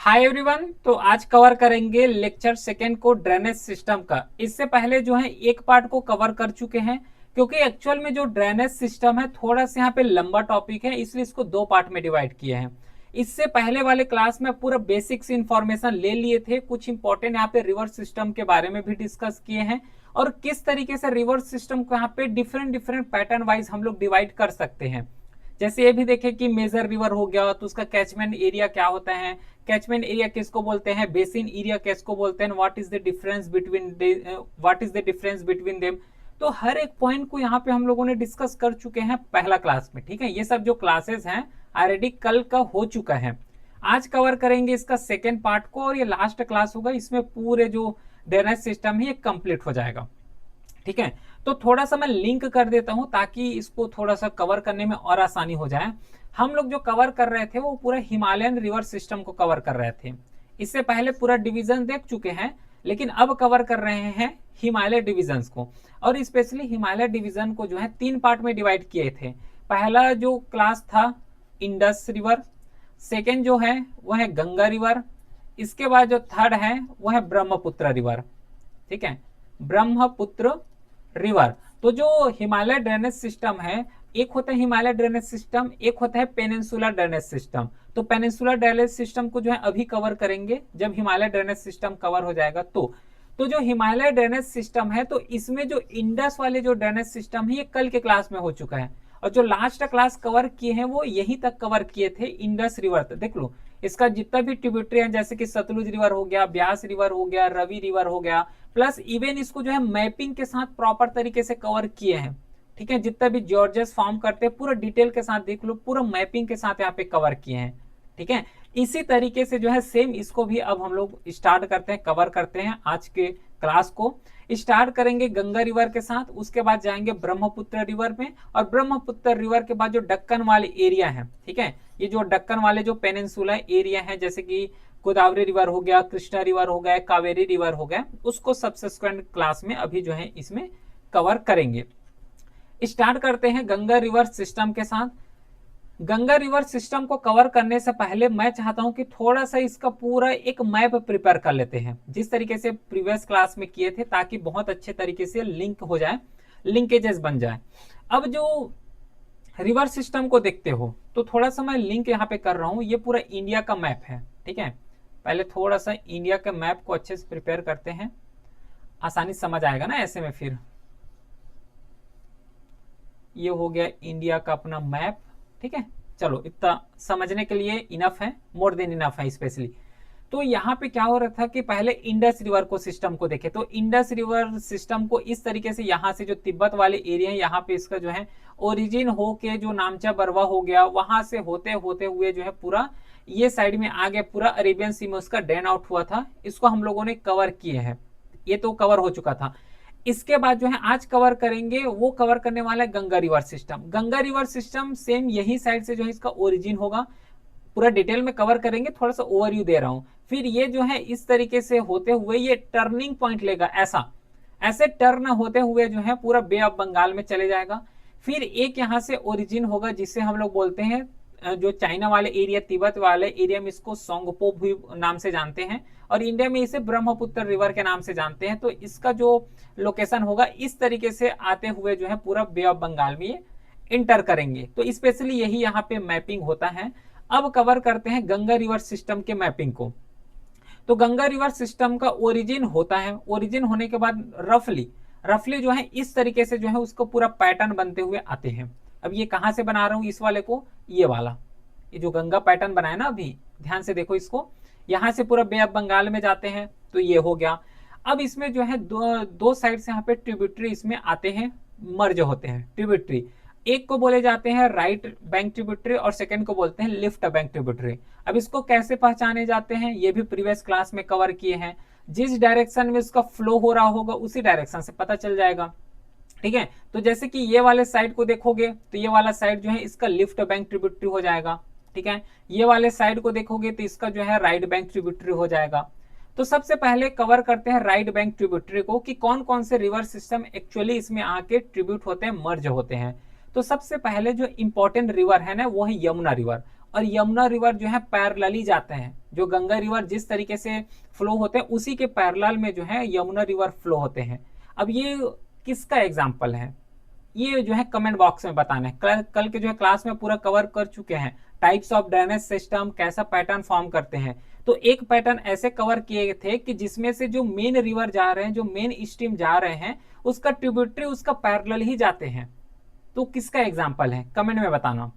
Hi everyone. तो आज cover करेंगे लेक्चर सेकेंड को ड्रेनेज सिस्टम का। इससे पहले जो है एक पार्ट को कवर कर चुके हैं, क्योंकि एक्चुअल में जो ड्रेनेज सिस्टम है थोड़ा सा यहाँ पे लंबा टॉपिक है, इसलिए इसको दो पार्ट में डिवाइड किए हैं। इससे पहले वाले क्लास में पूरा बेसिक्स इंफॉर्मेशन ले लिए थे, कुछ इंपॉर्टेंट यहाँ पे रिवर सिस्टम के बारे में भी डिस्कस किए हैं और किस तरीके से रिवर सिस्टम को यहाँ पे डिफरेंट डिफरेंट पैटर्न वाइज हम लोग डिवाइड कर सकते हैं। जैसे ये भी देखें कि मेजर रिवर हो गया तो उसका कैचमेंट एरिया क्या होता है, कैचमेंट एरिया किसको बोलते हैं, बेसिन एरिया किसको बोलते हैं, what is the difference between them. तो हर एक पॉइंट को यहाँ पे हम लोगों ने डिस्कस कर चुके हैं पहला क्लास में। ठीक है, ये सब जो क्लासेस हैं ऑलरेडी कल का हो चुका है। आज कवर करेंगे इसका सेकेंड पार्ट को और ये लास्ट क्लास होगा, इसमें पूरे जो ड्रेनेज सिस्टम है ये कंप्लीट हो जाएगा। ठीक है, तो थोड़ा सा मैं लिंक कर देता हूं ताकि इसको थोड़ा सा कवर करने में और आसानी हो जाए। हम लोग जो कवर कर रहे थे वो पूरा हिमालयन रिवर सिस्टम को कवर कर रहे थे। इससे पहले पूरा डिवीजन देख चुके हैं, लेकिन अब कवर कर रहे हैं हिमालय डिविजन्स को। और स्पेशली हिमालय डिवीजन को जो है तीन पार्ट में डिवाइड किए थे। पहला जो क्लास था इंडस रिवर, सेकेंड जो है वह है गंगा रिवर, इसके बाद जो थर्ड है वह है ब्रह्मपुत्र रिवर। ठीक है, ब्रह्मपुत्र रिवर। तो जो हिमालय ड्रेनेज सिस्टम है, एक होता है हिमालय ड्रेनेज सिस्टम, एक होता है पेनिनसुलर ड्रेनेज सिस्टम। तो पेनिनसुलर ड्रेनेज सिस्टम को जो है अभी कवर करेंगे, जब हिमालय ड्रेनेज सिस्टम कवर हो जाएगा तो जो हिमालय ड्रेनेज सिस्टम है, तो इसमें जो इंडस वाले जो ड्रेनेज सिस्टम है ये कल के क्लास में हो चुका है। और जो लास्ट क्लास कवर किए हैं वो यहीं तक कवर किए थे, इंडस रिवर तक। देख लो इसका जितना भी ट्रिब्यूटरी है, जैसे कि सतलुज रिवर हो गया, ब्यास रिवर हो गया, रवि रिवर हो गया, प्लस इवन इसको जो है मैपिंग के साथ प्रॉपर तरीके से कवर किए हैं। ठीक है, जितना भी जॉर्जेस फॉर्म करते हैं पूरा डिटेल के साथ देख लो, पूरा मैपिंग के साथ यहाँ पे कवर किए हैं। ठीक है, इसी तरीके से जो है सेम इसको भी अब हम लोग स्टार्ट करते हैं, कवर करते हैं। आज के क्लास को स्टार्ट करेंगे गंगा रिवर के साथ, उसके बाद जाएंगे ब्रह्मपुत्र रिवर में, और ब्रह्मपुत्र रिवर के बाद जो दक्कन वाले एरिया है, ठीक है, ये जो दक्कन वाले जो पेनिनसुला एरिया है, जैसे कि गोदावरी रिवर हो गया, कृष्णा रिवर हो गया, कावेरी रिवर हो गया, उसको सब्सिक्वेंट क्लास में अभी जो है इसमें कवर करेंगे। स्टार्ट करते हैं गंगा रिवर सिस्टम के साथ। गंगा रिवर सिस्टम को कवर करने से पहले मैं चाहता हूं कि थोड़ा सा इसका पूरा एक मैप प्रिपेयर कर लेते हैं, जिस तरीके से प्रीवियस क्लास में किए थे, ताकि बहुत अच्छे तरीके से लिंक हो जाए, लिंकेजेस बन जाए। अब जो रिवर सिस्टम को देखते हो तो थोड़ा सा मैं लिंक यहाँ पे कर रहा हूँ, ये पूरा इंडिया का मैप है। ठीक है, पहले थोड़ा सा इंडिया के मैप को अच्छे से प्रिपेयर करते हैं, आसानी समझ आएगा ना ऐसे में। फिर ये हो गया इंडिया का अपना मैप। ठीक है, चलो इतना समझने के लिए इनफ है, मोर देन इनफ है स्पेशली। तो यहाँ पे क्या हो रहा था कि पहले इंडस रिवर को सिस्टम को देखे, तो इंडस रिवर सिस्टम को इस तरीके से यहाँ से जो तिब्बत वाले एरिया है, यहाँ पे इसका जो है ओरिजिन हो के जो नामचा बरवा हो गया, वहां से होते होते हुए जो है पूरा ये साइड में आ गया, पूरा अरेबियन सी में उसका ड्रेन आउट हुआ था। इसको हम लोगों ने कवर किए हैं, ये तो कवर हो चुका था। इसके बाद जो है आज कवर करेंगे, वो कवर करने वाला है Ganga river system. Ganga river system same यही साइड से जो है इसका ओरिजिन होगा, पूरा डिटेल में कवर करेंगे, थोड़ा सा ओवरव्यू दे रहा हूं। फिर ये जो है इस तरीके से होते हुए ये टर्निंग पॉइंट लेगा, ऐसा ऐसे टर्न होते हुए जो है पूरा बे ऑफ बंगाल में चले जाएगा। फिर एक यहाँ से ओरिजिन होगा, जिसे हम लोग बोलते हैं जो चाइना वाले एरिया, तिब्बत वाले एरिया में इसको सोंगपो भी नाम से जानते हैं, और इंडिया में इसे ब्रह्मपुत्र रिवर के नाम से जानते हैं। तो इसका जो लोकेशन होगा इस तरीके से आते हुए जो है पूरा बे ऑफ बंगाल में ये इंटर करेंगे। तो स्पेशली यही यहाँ पे मैपिंग होता है। अब कवर करते हैं गंगा रिवर सिस्टम के मैपिंग को। तो गंगा रिवर सिस्टम का ओरिजिन होता है, ओरिजिन होने के बाद रफली जो है इस तरीके से जो है उसको पूरा पैटर्न बनते हुए आते हैं। अब ये कहां से बना रहा हूं इस वाले को, ये वाला, ये जो गंगा पैटर्न बनाया ना, अभी ध्यान से देखो इसको, यहां से पूरा बे ऑफ बंगाल में जाते हैं, तो ये हो गया। अब इसमें जो है दो साइड से यहाँ पे ट्रिब्यूटरी इसमें आते हैं, मर्ज होते हैं ट्रिब्यूटरी। एक को बोले जाते हैं राइट बैंक ट्रिब्यूटरी और सेकंड को बोलते हैं लेफ्ट बैंक ट्रिब्यूटरी। अब इसको कैसे पहचाने जाते हैं ये भी प्रीवियस क्लास में कवर किए हैं। जिस डायरेक्शन में इसका फ्लो हो रहा होगा उसी डायरेक्शन से पता चल जाएगा। ठीक है, तो जैसे कि ये वाले साइड को देखोगे तो ये वाला साइड जो है इसका लेफ्ट बैंक ट्रिब्यूटरी हो जाएगा। ठीक है, ये वाले साइड को देखोगे तो इसका जो है राइट बैंक ट्रिब्यूटरी हो जाएगा। तो सबसे पहले कवर करते हैं राइट बैंक ट्रिब्यूटरी को, कि कौन कौन से रिवर सिस्टम एक्चुअली इसमें आके ट्रिब्यूट होते हैं, मर्ज होते हैं। तो सबसे पहले जो इंपॉर्टेंट रिवर है ना वो है यमुना रिवर। और यमुना रिवर जो है पैरेलली जाते हैं। जो गंगा रिवर जिस तरीके से फ्लो होते हैं उसी के पैरेलल में जो है यमुना रिवर फ्लो होते हैं। अब ये किसका एग्जाम्पल है, ये जो है कमेंट बॉक्स में बताना है। कल के जो है क्लास में पूरा कवर कर चुके हैं, टाइप्स ऑफ ड्रेनेज सिस्टम, कैसा पैटर्न फॉर्म करते हैं। तो एक पैटर्न ऐसे कवर किए थे कि जिसमें से जो मेन रिवर जा रहे हैं, जो मेन स्ट्रीम जा रहे हैं, उसका ट्रिब्यूटरी उसका पैरेलल ही जाते हैं। तो किसका एग्जाम्पल है कमेंट में बताना,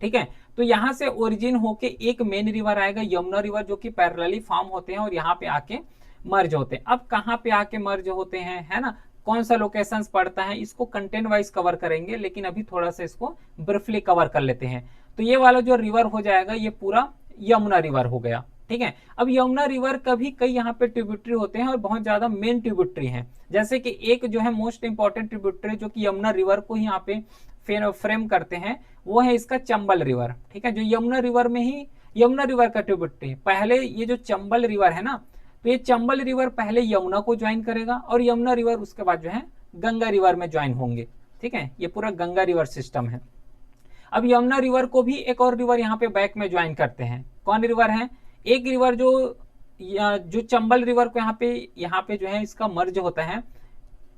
ठीक है। तो यहाँ से ओरिजिन होके एक मेन रिवर आएगा यमुना रिवर, जो कि पैरेलली फॉर्म होते हैं और यहाँ पे आके मर्ज होते हैं। अब कहाँ पे आके मर्ज होते हैं, है ना, कौन सा लोकेशन पड़ता है, इसको कंटेंट वाइज कवर करेंगे, लेकिन अभी थोड़ा सा इसको ब्रीफली कवर कर लेते हैं। तो ये वाला जो रिवर हो जाएगा ये पूरा यमुना रिवर हो गया, ठीक है। अब यमुना रिवर का भी कई यहाँ पे ट्रिब्यूटरी होते हैं और बहुत ज्यादा मेन ट्रिब्यूटरी हैं। जैसे कि एक जो है मोस्ट इंपॉर्टेंट ट्रिब्यूटरी जो कि यमुना रिवर को ही यहाँ पे फ्रेम करते हैं, वो है इसका चंबल रिवर, ठीक है। जो यमुना रिवर में ही यमुना रिवर का ट्रिब्यूटरी, पहले ये जो चंबल रिवर है ना, तो ये चंबल रिवर पहले यमुना को ज्वाइन करेगा और यमुना रिवर उसके बाद जो है गंगा रिवर में ज्वाइन होंगे, ठीक है। ये पूरा गंगा रिवर सिस्टम है। अब यमुना रिवर को भी एक और रिवर यहाँ पे बैक में ज्वाइन करते हैं। कौन रिवर है, एक रिवर जो चंबल रिवर को यहाँ पे जो है इसका मर्ज होता है,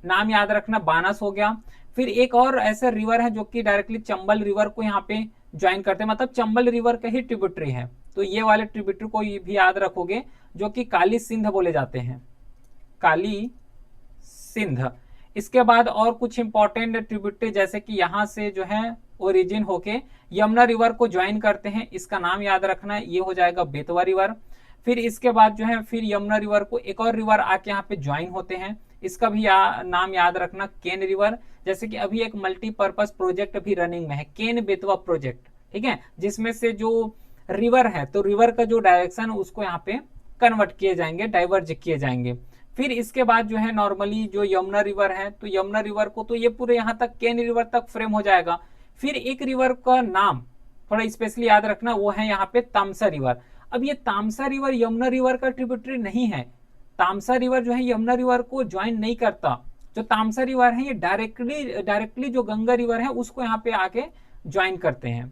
नाम याद रखना, बानस हो गया। फिर एक और ऐसा रिवर है जो कि डायरेक्टली चंबल रिवर को यहाँ पे ज्वाइन करते हैं, मतलब चंबल रिवर का ही ट्रिब्यूटरी है। तो ये वाले ट्रिब्यूटरी को भी याद रखोगे, जो कि काली सिंध बोले जाते हैं, काली सिंध। इसके बाद और कुछ इंपॉर्टेंट ट्रिब्यूटरी जैसे कि यहाँ से जो है ओरिजिन होके यमुना रिवर को ज्वाइन करते हैं, इसका नाम याद रखना है, ये हो जाएगा बेतवा रिवर। फिर इसके बाद जो है फिर यमुना रिवर को एक और रिवर आके यहाँ पे ज्वाइन होते हैं, इसका भी नाम याद रखना, केन रिवर। जैसे कि अभी एक मल्टीपर्पज प्रोजेक्ट भी रनिंग में है, केन बेतवा प्रोजेक्ट, ठीक है, जिसमें से जो रिवर है तो रिवर का जो डायरेक्शन उसको यहाँ पे कन्वर्ट किए जाएंगे, डाइवर्ज किए जाएंगे। फिर इसके बाद जो है नॉर्मली जो यमुना रिवर है, तो यमुना रिवर को तो ये पूरे यहाँ तक केन रिवर तक फ्रेम हो जाएगा। फिर एक रिवर का नाम थोड़ा स्पेशली याद रखना, वो है यहाँ पे तामसा रिवर। अब ये तामसा रिवर यमुना रिवर का ट्रिब्यूटरी नहीं है, तामसा रिवर जो है यमुना रिवर को ज्वाइन नहीं करता। जो तामसा रिवर है ये डायरेक्टली जो गंगा रिवर है उसको यहाँ पे आके ज्वाइन करते हैं,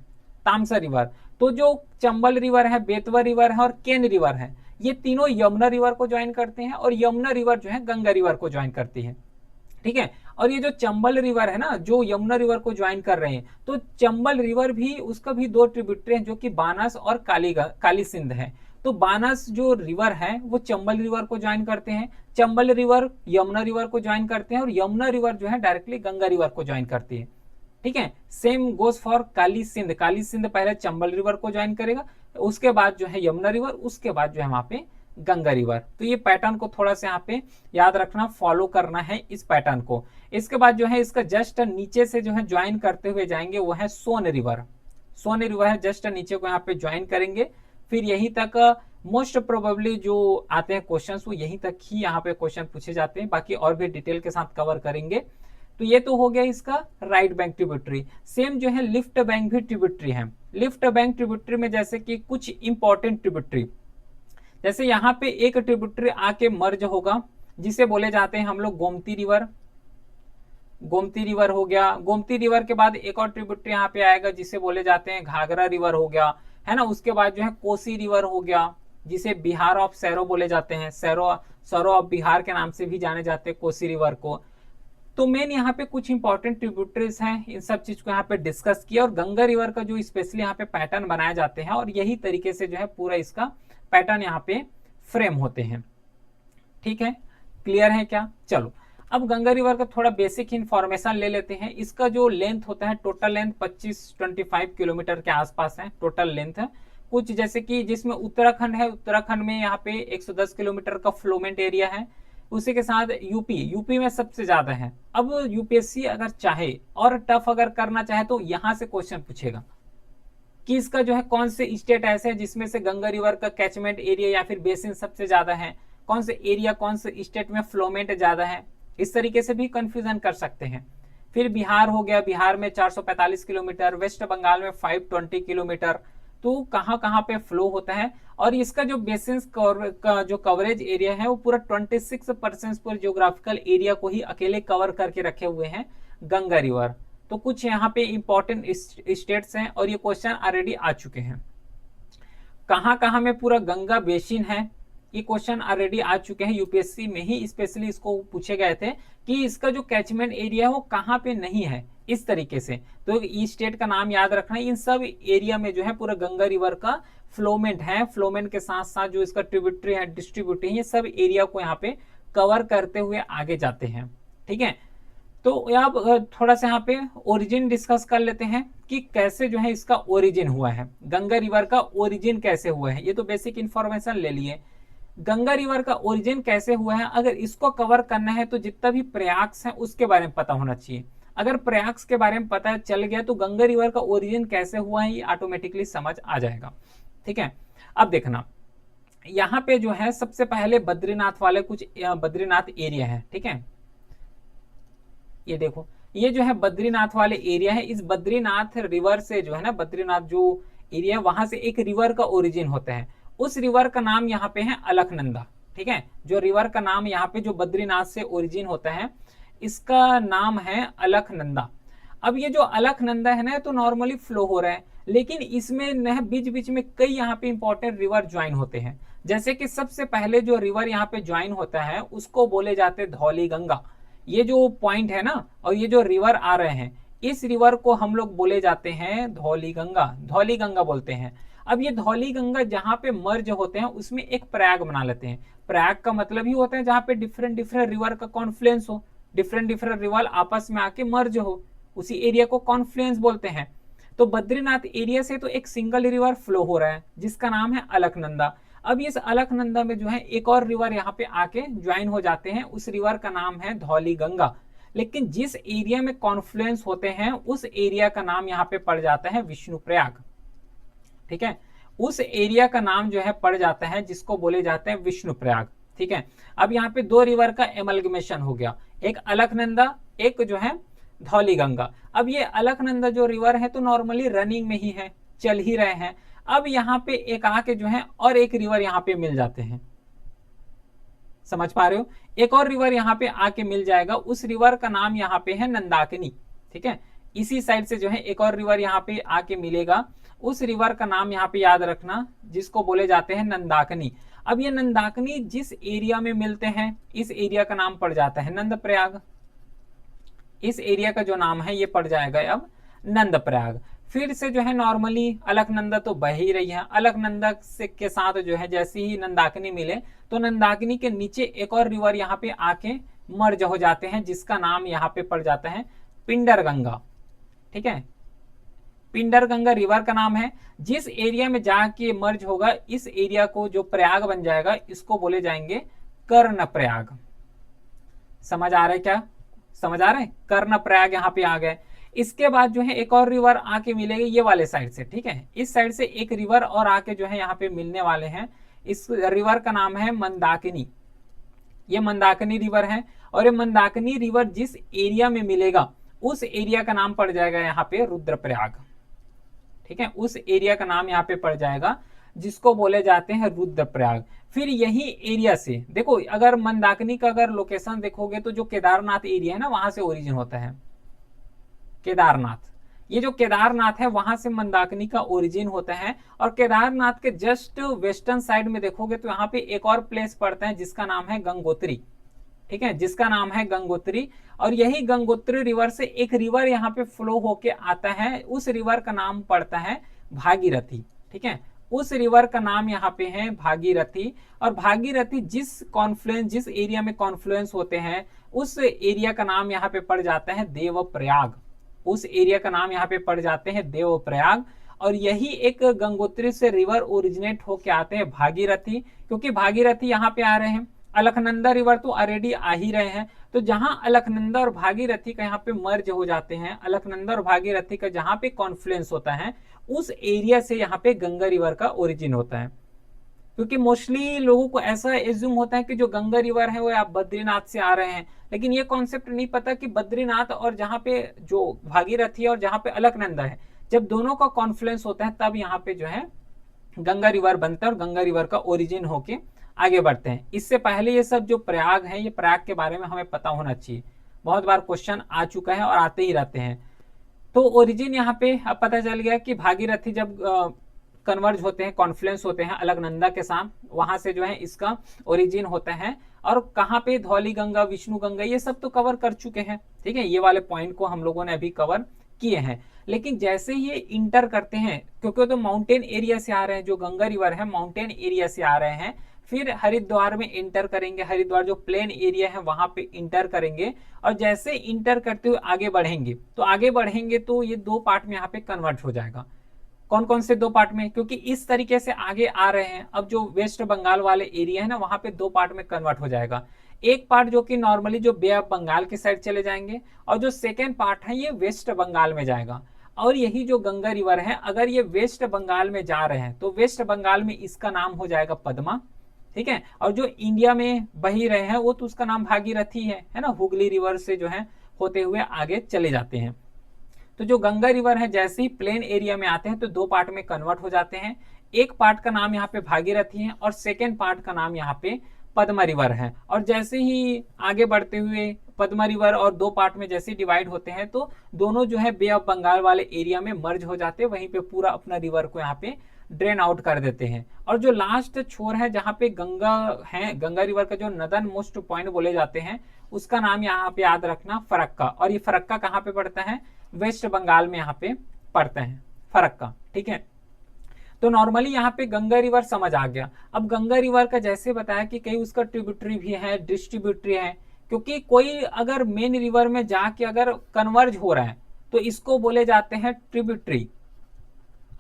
तामसा रिवर। तो जो चंबल रिवर है, बेतवा रिवर है और केन रिवर है, ये तीनों यमुना रिवर को ज्वाइन करते हैं और यमुना रिवर जो है गंगा रिवर को ज्वाइन करती है, ठीक है। और ये जो चंबल रिवर है ना, जो यमुना रिवर को ज्वाइन कर रहे हैं, तो चंबल रिवर भी उसका भी दो ट्रिब्यूटरी हैं, जो कि बानस और काली सिंध है। तो बानस जो रिवर है वो चंबल रिवर को ज्वाइन करते हैं, चंबल रिवर यमुना रिवर को ज्वाइन करते हैं और यमुना रिवर जो है डायरेक्टली गंगा रिवर को ज्वाइन करती है, ठीक है। Same goes for Kali Sindh पहले चंबल रिवर को ज्वाइन करेगा, उसके बाद जो है यमुना रिवर, उसके बाद जो है वहां पे गंगा रिवर। तो ये पैटर्न को थोड़ा सा यहाँ पे याद रखना, फॉलो करना है इस पैटर्न को। इसके बाद जो है इसका जस्ट नीचे से जो है ज्वाइन करते हुए जाएंगे, वो है सोन रिवर है, जस्ट नीचे को यहाँ पे ज्वाइन करेंगे। फिर यहीं तक मोस्ट प्रोबेबली जो आते हैं क्वेश्चंस वो यहीं तक ही यहाँ पे क्वेश्चन पूछे जाते हैं, बाकी और भी डिटेल के साथ कवर करेंगे। तो ये तो हो गया इसका राइट बैंक ट्रिब्यूटरी। सेम जो है लिफ्ट बैंक भी ट्रिब्यूटरी है। लिफ्ट बैंक ट्रिब्यूटरी में जैसे कि कुछ इंपॉर्टेंट ट्रिब्यूटरी, जैसे यहाँ पे एक ट्रिब्यूटरी आके मर्ज होगा जिसे बोले जाते हैं हम लोग गोमती रिवर हो गया। गोमती रिवर के बाद एक और ट्रिब्यूटरी यहाँ पे आएगा जिसे बोले जाते हैं घाघरा रिवर हो गया, है ना। उसके बाद जो है कोसी रिवर हो गया, जिसे बिहार ऑफ सैरो बोले जाते हैं, सैरो ऑफ बिहार के नाम से भी जाने जाते हैं कोसी रिवर को। तो मेन यहाँ पे कुछ इंपॉर्टेंट ट्रिब्यूटरीज हैं, इन सब चीज को यहाँ पे डिस्कस किया और गंगा रिवर का जो स्पेशली यहाँ पे पैटर्न बनाए जाते हैं और यही तरीके से जो है पूरा इसका पैटर्न यहाँ पे फ्रेम होते हैं, ठीक है। क्लियर है क्या? चलो अब गंगा रिवर का थोड़ा बेसिक इंफॉर्मेशन ले लेते हैं। इसका जो लेंथ होता है, टोटल लेंथ 25-25 किलोमीटर के आसपास है टोटल लेंथ है। कुछ जैसे कि जिसमें उत्तराखंड है, उत्तराखंड में यहाँ पे 110 किलोमीटर का फ्लोमेंट एरिया है। उसी के साथ यूपी में सबसे ज्यादा है। अब यूपीएससी अगर चाहे और टफ अगर करना चाहे तो यहाँ से क्वेश्चन पूछेगा कि इसका जो है कौन से स्टेट ऐसे है जिसमें से गंगा रिवर का कैचमेंट एरिया या फिर बेसिन सबसे ज्यादा है, कौन से एरिया कौन से स्टेट में फ्लोमेंट ज्यादा है, इस तरीके से भी कंफ्यूजन कर सकते हैं। फिर बिहार हो गया, बिहार में 445 किलोमीटर, वेस्ट बंगाल में 520 किलोमीटर। तो कहाँ कहाँ पे फ्लो होता है और इसका जो बेसिन का जो कवरेज एरिया है वो पूरा 26% पूरे ज्योग्राफिकल एरिया को ही अकेले कवर करके रखे हुए हैं गंगा रिवर। तो कुछ यहाँ पे इंपॉर्टेंट स्टेट्स हैं और ये क्वेश्चन ऑलरेडी आ चुके हैं। कहाँ कहाँ में पूरा गंगा बेसिन है, ये क्वेश्चन ऑलरेडी आ चुके हैं, यूपीएससी में ही स्पेशली इसको पूछे गए थे कि इसका जो कैचमेंट एरिया है वो कहाँ पे नहीं है, इस तरीके से। तो ई स्टेट का नाम याद रखना है। इन सब एरिया में जो है पूरा गंगा रिवर का फ्लोमेंट है, फ्लोमेंट के साथ साथ जो इसका ट्रिब्यूटरी है, डिस्ट्रीब्यूटरी है, ये सब एरिया को यहाँ पे कवर करते हुए आगे जाते हैं। ठीक है, तो अब थोड़ा सा यहाँ पे ओरिजिन डिस्कस कर लेते हैं कि कैसे जो है इसका ओरिजिन हुआ है, गंगा रिवर का ओरिजिन कैसे हुआ है। ये तो बेसिक इंफॉर्मेशन ले लिए, गंगा रिवर का ओरिजिन कैसे हुआ है, अगर इसको कवर करना है तो जितना भी प्रयाग्स है उसके बारे में पता होना चाहिए। अगर प्रयाग्स के बारे में पता चल गया तो गंगा रिवर का ओरिजिन कैसे हुआ है ये ऑटोमेटिकली समझ आ जाएगा। ठीक है, अब देखना यहाँ पे जो है सबसे पहले बद्रीनाथ वाले कुछ बद्रीनाथ एरिया है। ठीक है, ये देखो, ये जो है बद्रीनाथ वाले एरिया है। इस बद्रीनाथ रिवर से जो है ना, बद्रीनाथ जो एरिया है वहां से एक रिवर का ओरिजिन होता है। उस रिवर का नाम यहाँ पे है अलकनंदा। ठीक है, जो रिवर का नाम यहाँ पे जो बद्रीनाथ से ओरिजिन होता है इसका नाम है अलकनंदा। अब ये जो अलकनंदा है ना तो नॉर्मली फ्लो हो रहा है, लेकिन इसमें न बीच बीच में कई यहाँ पे इंपॉर्टेंट रिवर ज्वाइन होते हैं। जैसे कि सबसे पहले जो रिवर यहाँ पे ज्वाइन होता है उसको बोले जाते हैं धौली गंगा। ये जो पॉइंट है ना और ये जो रिवर आ रहे हैं इस रिवर को हम लोग बोले जाते हैं धौली गंगा, धौली गंगा बोलते हैं। अब ये धौली गंगा जहाँ पे मर्ज होते हैं उसमें एक प्रयाग बना लेते हैं। प्रयाग का मतलब ही होता है जहाँ पे डिफरेंट डिफरेंट रिवर का कॉन्फ्लुएंस हो, डिफरेंट डिफरेंट रिवर आपस में आके मर्ज हो, उसी एरिया को कॉन्फ्लुएंस बोलते हैं। तो बद्रीनाथ एरिया से तो एक सिंगल रिवर फ्लो हो रहा है जिसका नाम है अलकनंदा। अब इस अलकनंदा में जो है एक और रिवर यहाँ पे आके ज्वाइन हो जाते हैं, उस रिवर का नाम है धौली गंगा। लेकिन जिस एरिया में कॉन्फ्लुएंस होते हैं उस एरिया का नाम यहाँ पे पड़ जाता है विष्णुप्रयाग। ठीक है, उस एरिया का नाम जो है पड़ जाता है जिसको बोले जाते हैं विष्णुप्रयाग। ठीक है, अब यहाँ पे दो रिवर का एमलगमेशन हो गया, एक अलकनंदा एक जो है धौली गंगा। अब ये अलकनंदा जो रिवर है तो नॉर्मली रनिंग में ही है, चल ही रहे हैं। अब यहाँ पे एक आके जो है और एक रिवर यहाँ पे मिल जाते हैं, समझ पा रहे हो, एक और रिवर यहाँ पे आके मिल जाएगा, उस रिवर का नाम यहाँ पे है नंदाकिनी। ठीक है, इसी साइड से जो है एक और रिवर यहाँ पे आके मिलेगा, उस रिवर का नाम यहाँ पे याद रखना जिसको बोले जाते हैं नंदाकिनी। अब ये नंदाकिनी जिस एरिया में मिलते हैं इस एरिया का नाम पड़ जाता है नंदप्रयाग। इस एरिया का जो नाम है ये पड़ जाएगा अब नंदप्रयाग। फिर से जो है नॉर्मली अलकनंदा तो बह ही रही है, अलकनंदा से के साथ जो है जैसे ही नंदाकिनी मिले तो नंदाकिनी के नीचे एक और रिवर यहाँ पे आके मर्ज हो जाते हैं जिसका नाम यहाँ पे पड़ जाता है पिंडर गंगा। ठीक है, पिंडर गंगा रिवर का नाम है। जिस एरिया में जाके मर्ज होगा इस एरिया को जो प्रयाग बन जाएगा इसको बोले जाएंगे कर्ण प्रयाग। समझ आ रहा है क्या, समझ आ रहा है, कर्ण प्रयाग यहाँ पे आ गए। इसके बाद जो है एक और रिवर आके मिलेगी ये वाले साइड से। ठीक है, इस साइड से एक रिवर और आके जो है यहाँ पे मिलने वाले हैं, इस रिवर का नाम है मंदाकिनी। ये मंदाकिनी रिवर है और ये मंदाकिनी रिवर जिस एरिया में मिलेगा उस एरिया का नाम पड़ जाएगा यहाँ पे रुद्रप्रयाग। ठीक है, उस एरिया का नाम यहाँ पे पड़ जाएगा जिसको बोले जाते हैं रुद्रप्रयाग। फिर यही एरिया से देखो, अगर मंदाकिनी का अगर लोकेशन देखोगे तो जो केदारनाथ एरिया है ना वहां से ओरिजिन होता है केदारनाथ। ये जो केदारनाथ है वहां से मंदाकिनी का ओरिजिन होता है। और केदारनाथ के जस्ट वेस्टर्न साइड में देखोगे तो यहाँ पे एक और प्लेस पड़ता है जिसका नाम है गंगोत्री। ठीक है, जिसका नाम है गंगोत्री। और यही गंगोत्री रिवर से एक रिवर यहाँ पे फ्लो होके आता है, उस रिवर का नाम पड़ता है भागीरथी। ठीक है, उस रिवर का नाम यहाँ पे है भागीरथी। और भागीरथी जिस कॉन्फ्लुएंस जिस एरिया में कॉन्फ्लुएंस होते हैं उस एरिया का नाम यहाँ पे पड़ जाता है देवप्रयाग। उस एरिया का नाम यहाँ पे पड़ जाते हैं देवप्रयाग। और यही एक गंगोत्री से रिवर ओरिजिनेट होके आते हैं भागीरथी, क्योंकि भागीरथी यहाँ पे आ रहे हैं, अलकनंदा रिवर तो ऑलरेडी आ ही रहे हैं। तो जहां अलकनंदा और भागीरथी का यहाँ पे मर्ज हो जाते हैं, अलकनंदा और भागीरथी का जहां पे कॉन्फ्लुएंस होता है उस एरिया से यहाँ पे गंगा रिवर का ओरिजिन होता है। क्योंकि मोस्टली लोगों को ऐसा एज्यूम होता है कि जो गंगा रिवर है वो आप बद्रीनाथ से आ रहे हैं, लेकिन ये कॉन्सेप्ट नहीं पता कि बद्रीनाथ और जहाँ पे जो भागीरथी है और जहाँ पे अलकनंदा है, जब दोनों का कॉन्फ्लुएंस होता है तब यहाँ पे जो है गंगा रिवर बनता है और गंगा रिवर का ओरिजिन होके आगे बढ़ते हैं। इससे पहले ये सब जो प्रयाग है, ये प्रयाग के बारे में हमें पता होना चाहिए, बहुत बार क्वेश्चन आ चुका है और आते ही रहते हैं। तो ओरिजिन यहाँ पे अब पता चल गया कि भागीरथी जब कन्वर्ज होते हैं, कॉन्फ्लुएंस होते हैं अलकनंदा के साथ, वहां से जो है इसका ओरिजिन होता है। और कहाँ पे धौली गंगा, विष्णु गंगा, ये सब तो कवर कर चुके हैं, ठीक है, ये वाले पॉइंट को हम लोगों ने अभी कवर किए हैं। लेकिन जैसे ये इंटर करते हैं, क्योंकि तो माउंटेन एरिया से आ रहे हैं, जो गंगा रिवर है माउंटेन एरिया से आ रहे हैं, फिर हरिद्वार में इंटर करेंगे, हरिद्वार जो प्लेन एरिया है वहां पे इंटर करेंगे, और जैसे इंटर करते हुए आगे बढ़ेंगे, तो आगे बढ़ेंगे तो ये दो पार्ट में यहाँ पे कन्वर्ट हो जाएगा। कौन कौन से दो पार्ट में, क्योंकि इस तरीके से आगे आ रहे हैं, अब जो वेस्ट बंगाल वाले एरिया है ना, वहां पे दो पार्ट में कन्वर्ट हो जाएगा। एक पार्ट जो कि नॉर्मली जो बे ऑफ बंगाल की साइड चले जाएंगे, और जो सेकेंड पार्ट है ये वेस्ट बंगाल में जाएगा। और यही जो गंगा रिवर है, अगर ये वेस्ट बंगाल में जा रहे हैं तो वेस्ट बंगाल में इसका नाम हो जाएगा पद्मा, ठीक है। और जो इंडिया में बही रहे हैं वो तो उसका नाम भागीरथी है ना, हुगली रिवर से जो है होते हुए आगे चले जाते हैं। तो जो गंगा रिवर है जैसे ही प्लेन एरिया में आते हैं तो दो पार्ट में कन्वर्ट हो जाते हैं। एक पार्ट का नाम यहाँ पे भागीरथी है और सेकेंड पार्ट का नाम यहाँ पे पद्मा रिवर है। और जैसे ही आगे बढ़ते हुए पद्मा रिवर और दो पार्ट में जैसे डिवाइड होते हैं तो दोनों जो है बे ऑफ बंगाल वाले एरिया में मर्ज हो जाते हैं, वहीं पे पूरा अपना रिवर को यहाँ पे ड्रेन आउट कर देते हैं। और जो लास्ट छोर है जहाँ पे गंगा है, गंगा रिवर का जो नदन मोस्ट पॉइंट बोले जाते हैं, उसका नाम यहाँ पे याद रखना फरक्का। और ये फरक्का कहाँ पे पड़ता है, वेस्ट बंगाल में यहाँ पे पड़ता है फरक्का, ठीक है। तो नॉर्मली यहाँ पे गंगा रिवर समझ आ गया। अब गंगा रिवर का जैसे बताया कि कई उसका ट्रिब्यूटरी भी है, डिस्ट्रीब्यूटरी है, क्योंकि कोई अगर मेन रिवर में जाके अगर कन्वर्ज हो रहा है तो इसको बोले जाते हैं ट्रिब्यूटरी।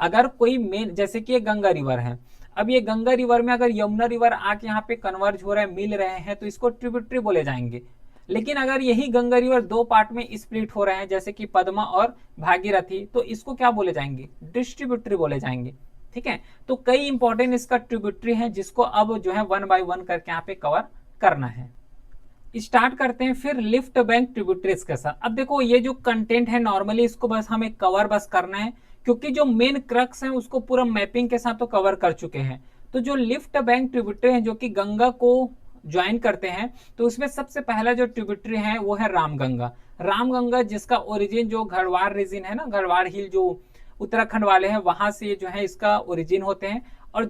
अगर कोई मेन, जैसे कि ये गंगा रिवर है, अब ये गंगा रिवर में अगर यमुना रिवर आके यहाँ पे कन्वर्ज हो रहे हैं, मिल रहे हैं, तो इसको ट्रिब्यूटरी बोले जाएंगे। लेकिन अगर यही गंगा रिवर दो पार्ट में स्प्लिट हो रहे हैं, जैसे कि पद्मा और भागीरथी, तो इसको क्या बोले जाएंगे, डिस्ट्रीब्यूटरी बोले जाएंगे, ठीक है। तो कई इंपॉर्टेंट इसका ट्रिब्यूटरी है जिसको अब जो है वन बाय वन करके यहाँ पे कवर करना है। स्टार्ट करते हैं फिर लिफ्ट बैंक ट्रिब्यूटरीज के साथ। अब देखो ये जो कंटेंट है नॉर्मली इसको बस हमें कवर बस करना है, क्योंकि जो मेन क्रक्स है उसको पूरा मैपिंग के साथ तो कवर कर चुके हैं। तो जो लिफ्ट बैंक ट्रिब्यूटरी है जो कि गंगा को ज्वाइन करते हैं, तो उसमें सबसे पहला जो ट्रिब्यूटरी है वो है रामगंगा। रामगंगा जिसका ओरिजिन जो गढ़वाल रीजन है ना, गढ़वाल हिल जो उत्तराखंड वाले हैं, वहां से जो है इसका ओरिजिन होते हैं। और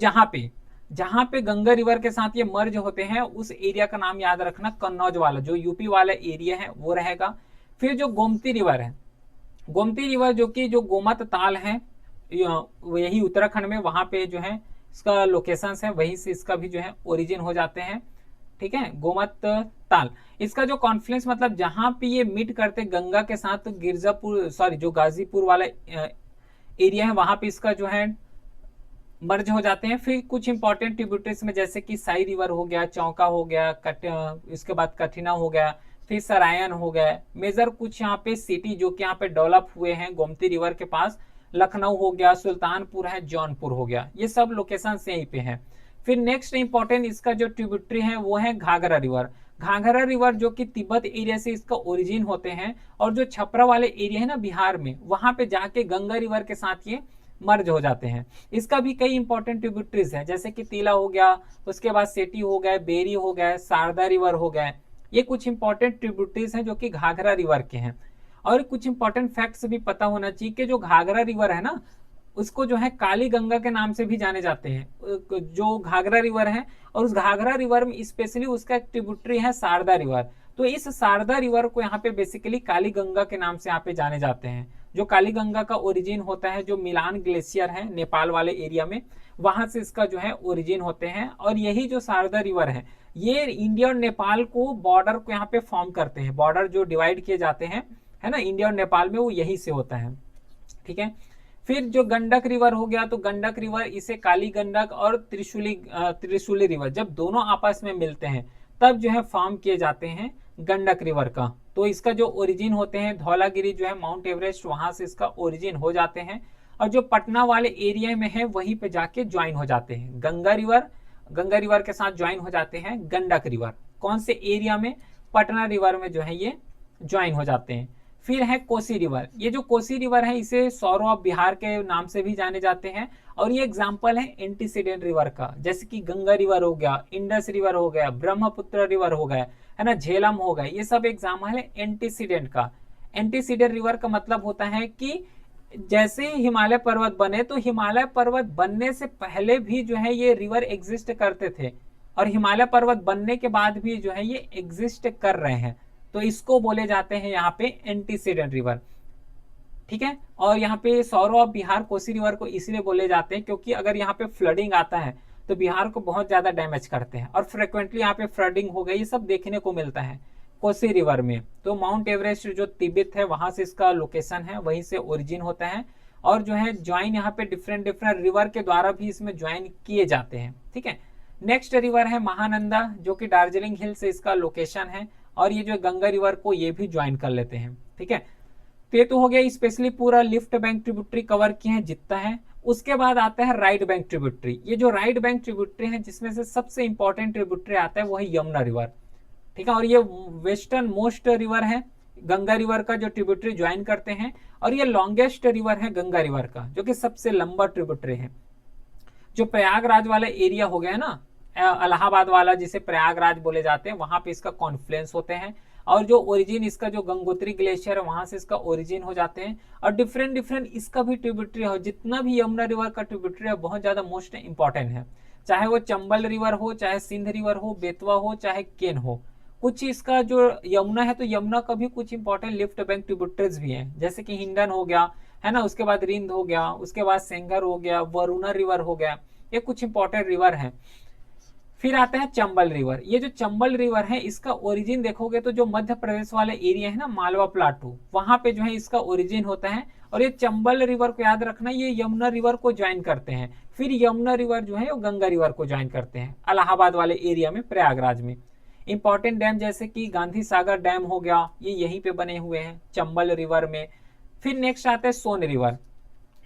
जहां पे गंगा रिवर के साथ ये मर्ज होते हैं उस एरिया का नाम याद रखना कन्नौज वाला, जो यूपी वाला एरिया है वो रहेगा। फिर जो गोमती रिवर है, गोमती रिवर जो कि जो गोमत ताल है यही उत्तराखंड में, वहां पे जो है इसका लोकेशन है, वहीं से इसका भी जो है ओरिजिन हो जाते हैं, ठीक है। गोमत ताल इसका जो कॉन्फ्लुएंस मतलब जहां पे ये मीट करते गंगा के साथ, तो गिरजापुर सॉरी जो गाजीपुर वाला एरिया है वहां पे इसका जो है मर्ज हो जाते हैं। फिर कुछ इंपॉर्टेंट ट्रिब्यूटरीज में जैसे कि साई रिवर हो गया, चौका हो गया, इसके बाद कठिना हो गया, फिर सरायन हो गया। मेजर कुछ यहाँ पे सिटी जो कि यहाँ पे डेवलप हुए हैं गोमती रिवर के पास, लखनऊ हो गया, सुल्तानपुर है, जौनपुर हो गया, ये सब लोकेशन यहीं पे है। फिर नेक्स्ट इंपॉर्टेंट इसका जो ट्रिब्यूटरी है वो है घाघरा रिवर। घाघरा रिवर जो कि तिब्बत एरिया से इसका ओरिजिन होते हैं, और जो छपरा वाले एरिया है ना बिहार में, वहां पे जाके गंगा रिवर के साथ ये मर्ज हो जाते हैं। इसका भी कई इंपॉर्टेंट ट्रिब्यूटरीज हैं, जैसे कि तिला हो गया, उसके बाद सेठी हो गया, बेरी हो गया, शारदा रिवर हो गया। ये कुछ इंपॉर्टेंट ट्रिब्यूटरीज हैं जो कि घाघरा रिवर के हैं। और कुछ इंपॉर्टेंट फैक्ट्स भी पता होना चाहिए कि जो घाघरा रिवर है ना, उसको जो है काली गंगा के नाम से भी जाने जाते हैं जो घाघरा रिवर है। और उस घाघरा रिवर में स्पेशली उसका एक ट्रिब्यूटरी है शारदा रिवर। तो इस शारदा रिवर को यहाँ पे बेसिकली काली गंगा के नाम से यहाँ पे जाने जाते हैं। जो काली गंगा का ओरिजिन होता है, जो मिलान ग्लेशियर है नेपाल वाले एरिया में, वहां से इसका जो है ओरिजिन होते हैं। और यही जो शारदा रिवर है ये इंडिया और नेपाल को बॉर्डर को यहाँ पे फॉर्म करते हैं, बॉर्डर जो डिवाइड किए जाते हैं है ना इंडिया और नेपाल में, वो यही से होता है, ठीक है। फिर जो गंडक रिवर हो गया, तो गंडक रिवर इसे काली गंडक और त्रिशूली रिवर जब दोनों आपस में मिलते हैं तब जो है फॉर्म किए जाते हैं गंडक रिवर का। तो इसका जो ओरिजिन होते हैं धौलागिरी जो है माउंट एवरेस्ट, वहां से इसका ओरिजिन हो जाते हैं। और जो पटना वाले एरिया में है वहीं पे जाके ज्वाइन हो जाते हैं गंगा रिवर के साथ ज्वाइन हो जाते हैं गंडक रिवर। कौन से एरिया में, पटना रिवर में जो है ये ज्वाइन हो जाते हैं। फिर है कोसी रिवर। ये जो कोसी रिवर है इसे सौरो ऑफ बिहार के नाम से भी जाने जाते हैं। और ये एग्जाम्पल है एंटीसीडेंट रिवर का, जैसे कि गंगा रिवर हो गया, इंडस रिवर हो गया, ब्रह्मपुत्र रिवर हो गया, है ना, झेलम हो गया, ये सब एग्जाम्पल है एंटीसीडेंट का। एंटीसीडेंट रिवर का मतलब होता है कि जैसे ही हिमालय पर्वत बने तो हिमालय पर्वत बनने से पहले भी जो है ये रिवर एग्जिस्ट करते थे और हिमालय पर्वत बनने के बाद भी जो है ये एग्जिस्ट कर रहे हैं, तो इसको बोले जाते हैं यहाँ पे एंटीसीडेंट रिवर। ठीक है, और यहाँ पे सौरव ऑफ बिहार कोसी रिवर को इसलिए बोले जाते हैं क्योंकि अगर यहाँ पे फ्लडिंग आता है तो बिहार को बहुत ज्यादा डैमेज करते हैं और फ्रिक्वेंटली यहाँ पे फ्लडिंग हो गई, ये सब देखने को मिलता है कोसी रिवर में। तो माउंट एवरेस्ट जो तिब्बत है वहां से इसका लोकेशन है, वहीं से ओरिजिन होता है और जो है ज्वाइन यहाँ पे डिफरेंट डिफरेंट रिवर के द्वारा भी इसमें ज्वाइन किए जाते हैं। ठीक है, नेक्स्ट रिवर है महानंदा जो कि दार्जिलिंग हिल से इसका लोकेशन है और ये जो गंगा रिवर को ये भी ज्वाइन कर लेते हैं। ठीक है, तो ये तो हो गया स्पेशली पूरा लिफ्ट बैंक ट्रिब्यूटरी कवर किए हैं जितना है। उसके बाद आता है राइट बैंक ट्रिब्यूटरी। ये जो राइट बैंक ट्रिब्यूटरी है जिसमें से सबसे इंपॉर्टेंट ट्रिब्यूटरी आता है वो है यमुना रिवर। ठीक है, और ये वेस्टर्न मोस्ट रिवर है, गंगा रिवर का जो ट्रिब्यूटरी ज्वाइन करते हैं और ये लॉन्गेस्ट रिवर है गंगा रिवर का, जो कि सबसे लंबा ट्रिब्यूटरी है। जो प्रयागराज वाला एरिया हो गया ना, इलाहाबाद वाला जिसे प्रयागराज बोले जाते हैं, वहां पे इसका कॉन्फ्लुएंस होते हैं और जो ओरिजिन इसका जो गंगोत्री ग्लेशियर है वहां से इसका ओरिजिन हो जाते हैं और डिफरेंट डिफरेंट इसका भी ट्रिब्यूटरी हो। जितना भी यमुना रिवर का ट्रिब्यूटरी है बहुत ज्यादा मोस्ट इंपॉर्टेंट है, चाहे वो चंबल रिवर हो, चाहे सिंध रिवर हो, बेतवा हो, चाहे केन हो। कुछ इसका जो यमुना है तो यमुना का भी कुछ इंपॉर्टेंट लिफ्ट बैंक ट्रिब्यूटरीज भी हैं, जैसे कि हिंडन हो गया है ना, उसके बाद रिंद हो गया, उसके बाद सेंगर हो गया, वरुणा रिवर हो गया, ये कुछ इंपॉर्टेंट रिवर हैं। फिर आता है चंबल रिवर। ये जो चंबल रिवर है इसका ओरिजिन देखोगे तो जो मध्य प्रदेश वाले एरिया है ना, मालवा प्लाटू, वहां पे जो है इसका ओरिजिन होता है और ये चंबल रिवर को याद रखना, ये यमुना रिवर को ज्वाइन करते हैं। फिर यमुना रिवर जो है वो गंगा रिवर को ज्वाइन करते हैं इलाहाबाद वाले एरिया में, प्रयागराज में। इंपॉर्टेंट डैम जैसे कि गांधी सागर डैम हो गया, ये यहीं पे बने हुए हैं चंबल रिवर में। फिर नेक्स्ट आता है सोन रिवर।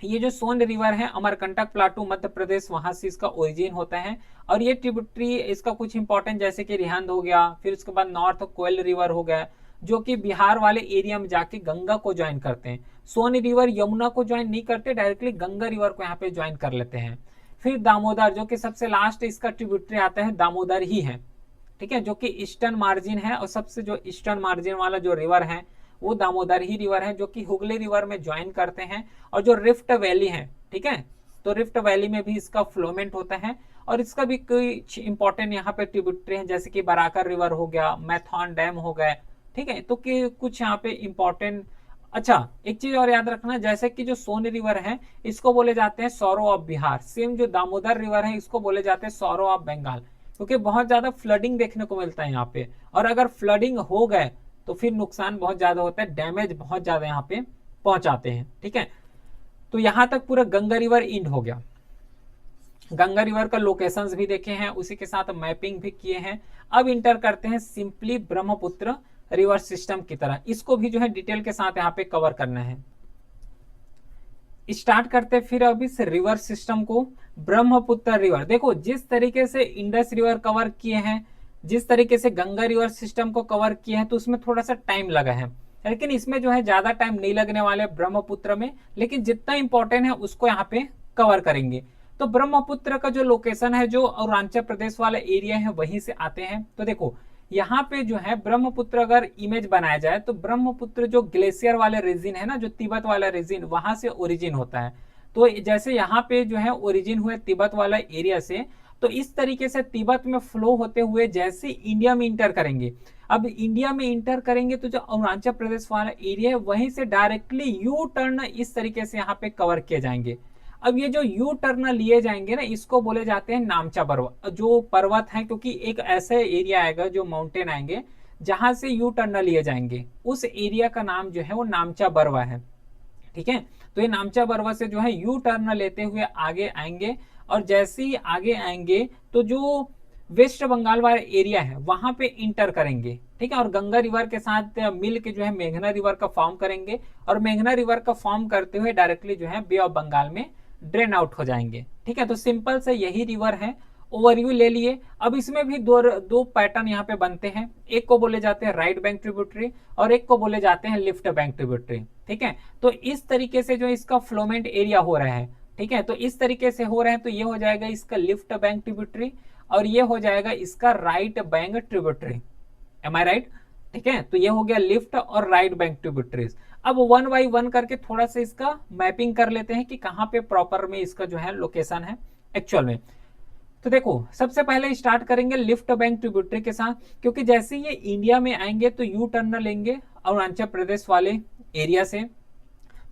ये जो सोन रिवर है अमरकंटक प्लाटू मध्य प्रदेश, वहां से इसका ओरिजिन होता है और ये ट्रिब्यूटरी इसका कुछ इंपॉर्टेंट जैसे कि रिहंद हो गया, फिर उसके बाद नॉर्थ कोयल रिवर हो गया जो कि बिहार वाले एरिया में जाके गंगा को ज्वाइन करते हैं। सोन रिवर यमुना को ज्वाइन नहीं करते, डायरेक्टली गंगा रिवर को यहाँ पे ज्वाइन कर लेते हैं। फिर दामोदर जो कि सबसे लास्ट इसका ट्रिब्यूटरी आता है, दामोदर ही है। ठीक है, जो कि ईस्टर्न मार्जिन है और सबसे जो ईस्टर्न मार्जिन वाला जो रिवर है वो दामोदर ही रिवर है, जो कि हुगली रिवर में ज्वाइन करते हैं। और जो रिफ्ट वैली है, ठीक है, तो रिफ्ट वैली में भी इसका फ्लोमेंट होता है और इसका भी कुछ इंपॉर्टेंट यहाँ पे ट्रिब्यूटरी है जैसे कि बराकर रिवर हो गया, मैथॉन डैम हो गए। ठीक है, तो कि कुछ यहाँ पे इंपॉर्टेंट। अच्छा, एक चीज और याद रखना, जैसे कि जो सोन रिवर है इसको बोले जाते हैं सौरव ऑफ बिहार, सेम जो दामोदर रिवर है इसको बोले जाते हैं सौरव ऑफ बंगाल, क्योंकि बहुत ज्यादा फ्लडिंग देखने को मिलता है यहाँ पे और अगर फ्लडिंग हो गए तो फिर नुकसान बहुत ज्यादा होता है, डैमेज बहुत ज्यादा यहाँ पे पहुंचाते हैं। ठीक है, तो यहां तक पूरा गंगा रिवर इंड हो गया। गंगा रिवर का लोकेशंस भी देखे हैं, उसी के साथ मैपिंग भी किए हैं। अब इंटर करते हैं सिंपली ब्रह्मपुत्र रिवर सिस्टम की तरह, इसको भी जो है डिटेल के साथ यहाँ पे कवर करना है। स्टार्ट करते फिर अब इस रिवर सिस्टम को। ब्रह्मपुत्र रिवर, देखो जिस तरीके से इंडस रिवर कवर किए हैं, जिस तरीके से गंगा रिवर सिस्टम को कवर किया है, तो उसमें थोड़ा सा टाइम लगा है, लेकिन इसमें जो है ज्यादा टाइम नहीं लगने वाले ब्रह्मपुत्र में, लेकिन जितना इंपॉर्टेंट है उसको यहाँ पे कवर करेंगे। तो ब्रह्मपुत्र का जो लोकेशन है, जो अरुणाचल प्रदेश वाला एरिया है, वहीं से आते हैं। तो देखो यहाँ पे जो है ब्रह्मपुत्र अगर इमेज बनाया जाए तो ब्रह्मपुत्र जो ग्लेशियर वाले रीजन है ना, जो तिब्बत वाला रीजन, वहां से ओरिजिन होता है। तो जैसे यहाँ पे जो है ओरिजिन हुए तिब्बत वाला एरिया से, तो इस तरीके से तिब्बत में फ्लो होते हुए जैसे इंडिया में इंटर करेंगे, अब इंडिया में इंटर करेंगे तो जो अरुणाचल प्रदेश वाला एरिया है वहीं से डायरेक्टली यू टर्न इस तरीके से यहाँ पे कवर किए जाएंगे। अब ये जो यू टर्न लिए जाएंगे ना, इसको बोले जाते हैं नामचा पर्वत, जो पर्वत है, क्योंकि एक ऐसा एरिया आएगा जो माउंटेन आएंगे जहां से यू टर्न लिए जाएंगे, उस एरिया का नाम जो है वो नामचा बरवा है। ठीक है, तो ये नामचा बरवा से जो है यू टर्न लेते हुए आगे आएंगे और जैसे ही आगे आएंगे तो जो वेस्ट बंगाल वाला एरिया है वहां पे इंटर करेंगे। ठीक है, और गंगा रिवर के साथ मिल के जो है मेघना रिवर का फॉर्म करेंगे और मेघना रिवर का फॉर्म करते हुए डायरेक्टली जो है बे ऑफ बंगाल में ड्रेन आउट हो जाएंगे। ठीक है, तो सिंपल से यही रिवर है, ओवरव्यू ले लिए। अब इसमें भी दो पैटर्न यहाँ पे बनते हैं, एक को बोले जाते हैं राइट बैंक ट्रिब्यूटरी और एक को बोले जाते हैं लेफ्ट बैंक ट्रिब्यूटरी। ठीक है, तो इस तरीके से जो इसका फ्लोमेंट एरिया हो रहा है, ठीक है, तो इस तरीके से हो रहे हैं, तो ये हो जाएगा इसका लेफ्ट बैंक ट्रिब्यूटरी और ये हो जाएगा इसका राइट बैंक ट्रिब्यूटरी। एम आई राइट? ठीक है, तो ये हो गया लेफ्ट और राइट बैंक ट्रिब्यूटरीज। अब वन बाई वन करके थोड़ा सा इसका मैपिंग कर लेते हैं कि कहाँ पे प्रॉपर में इसका जो है लोकेशन है एक्चुअल में। तो देखो सबसे पहले स्टार्ट करेंगे लिफ्ट बैंक ट्रिब्यूटरी के साथ, क्योंकि जैसे ये इंडिया में आएंगे तो यू टर्न लेंगे अरुणाचल प्रदेश वाले एरिया से।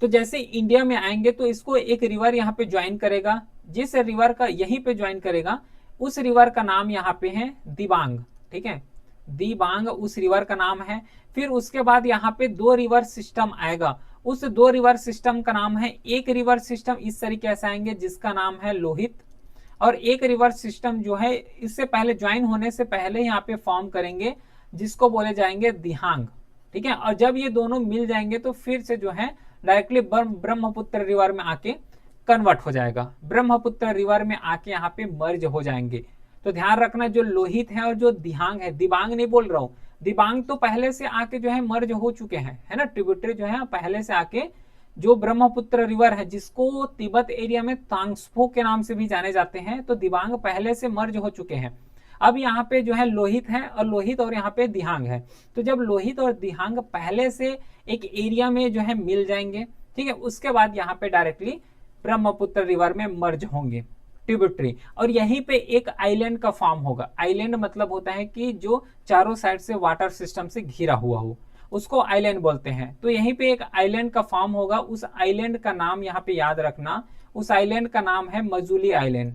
तो जैसे इंडिया में आएंगे तो इसको एक रिवर यहाँ पे ज्वाइन करेगा, जिस रिवर का यहीं पे ज्वाइन करेगा उस रिवर का नाम यहाँ पे है दिबांग। ठीक है, दिबांग उस रिवर का नाम है। फिर उसके बाद यहाँ पे दो रिवर सिस्टम आएगा, उस दो रिवर सिस्टम का नाम है, एक रिवर सिस्टम इस तरीके से आएंगे जिसका नाम है लोहित, और एक रिवर सिस्टम जो है इससे पहले ज्वाइन होने से पहले यहाँ पे फॉर्म करेंगे जिसको बोले जाएंगे दिहांग। ठीक है, और जब ये दोनों मिल जाएंगे तो फिर से जो है डायरेक्टली ब्रह्मपुत्र रिवर में आके कन्वर्ट हो जाएगा, ब्रह्मपुत्र रिवर में आके यहाँ पे मर्ज हो जाएंगे। तो ध्यान रखना जो लोहित है और जो दिहांग है, दिबांग नहीं बोल रहा हूँ, दिबांग तो पहले से आके जो है मर्ज हो चुके हैं, है ना, ट्रिब्यूटरी जो है पहले से आके जो ब्रह्मपुत्र रिवर है जिसको तिब्बत एरिया में तांगस्फो के नाम से भी जाने जाते हैं, तो दिबांग पहले से मर्ज हो चुके हैं। अब यहाँ पे जो है लोहित है और लोहित और यहाँ पे दिहांग है, तो जब लोहित और दिहांग पहले से एक एरिया में जो है मिल जाएंगे, ठीक है, उसके बाद यहाँ पे डायरेक्टली ब्रह्मपुत्र रिवर में मर्ज होंगे ट्रिब्यूटरी, और यहीं पे एक आइलैंड का फॉर्म होगा। आइलैंड मतलब होता है कि जो चारों साइड से वाटर सिस्टम से घिरा हुआ हो, उसको आइलैंड बोलते हैं। तो यहीं पे एक आइलैंड का फॉर्म होगा, उस आइलैंड का नाम यहाँ पे याद रखना, उस आइलैंड का नाम है मजूली आइलैंड।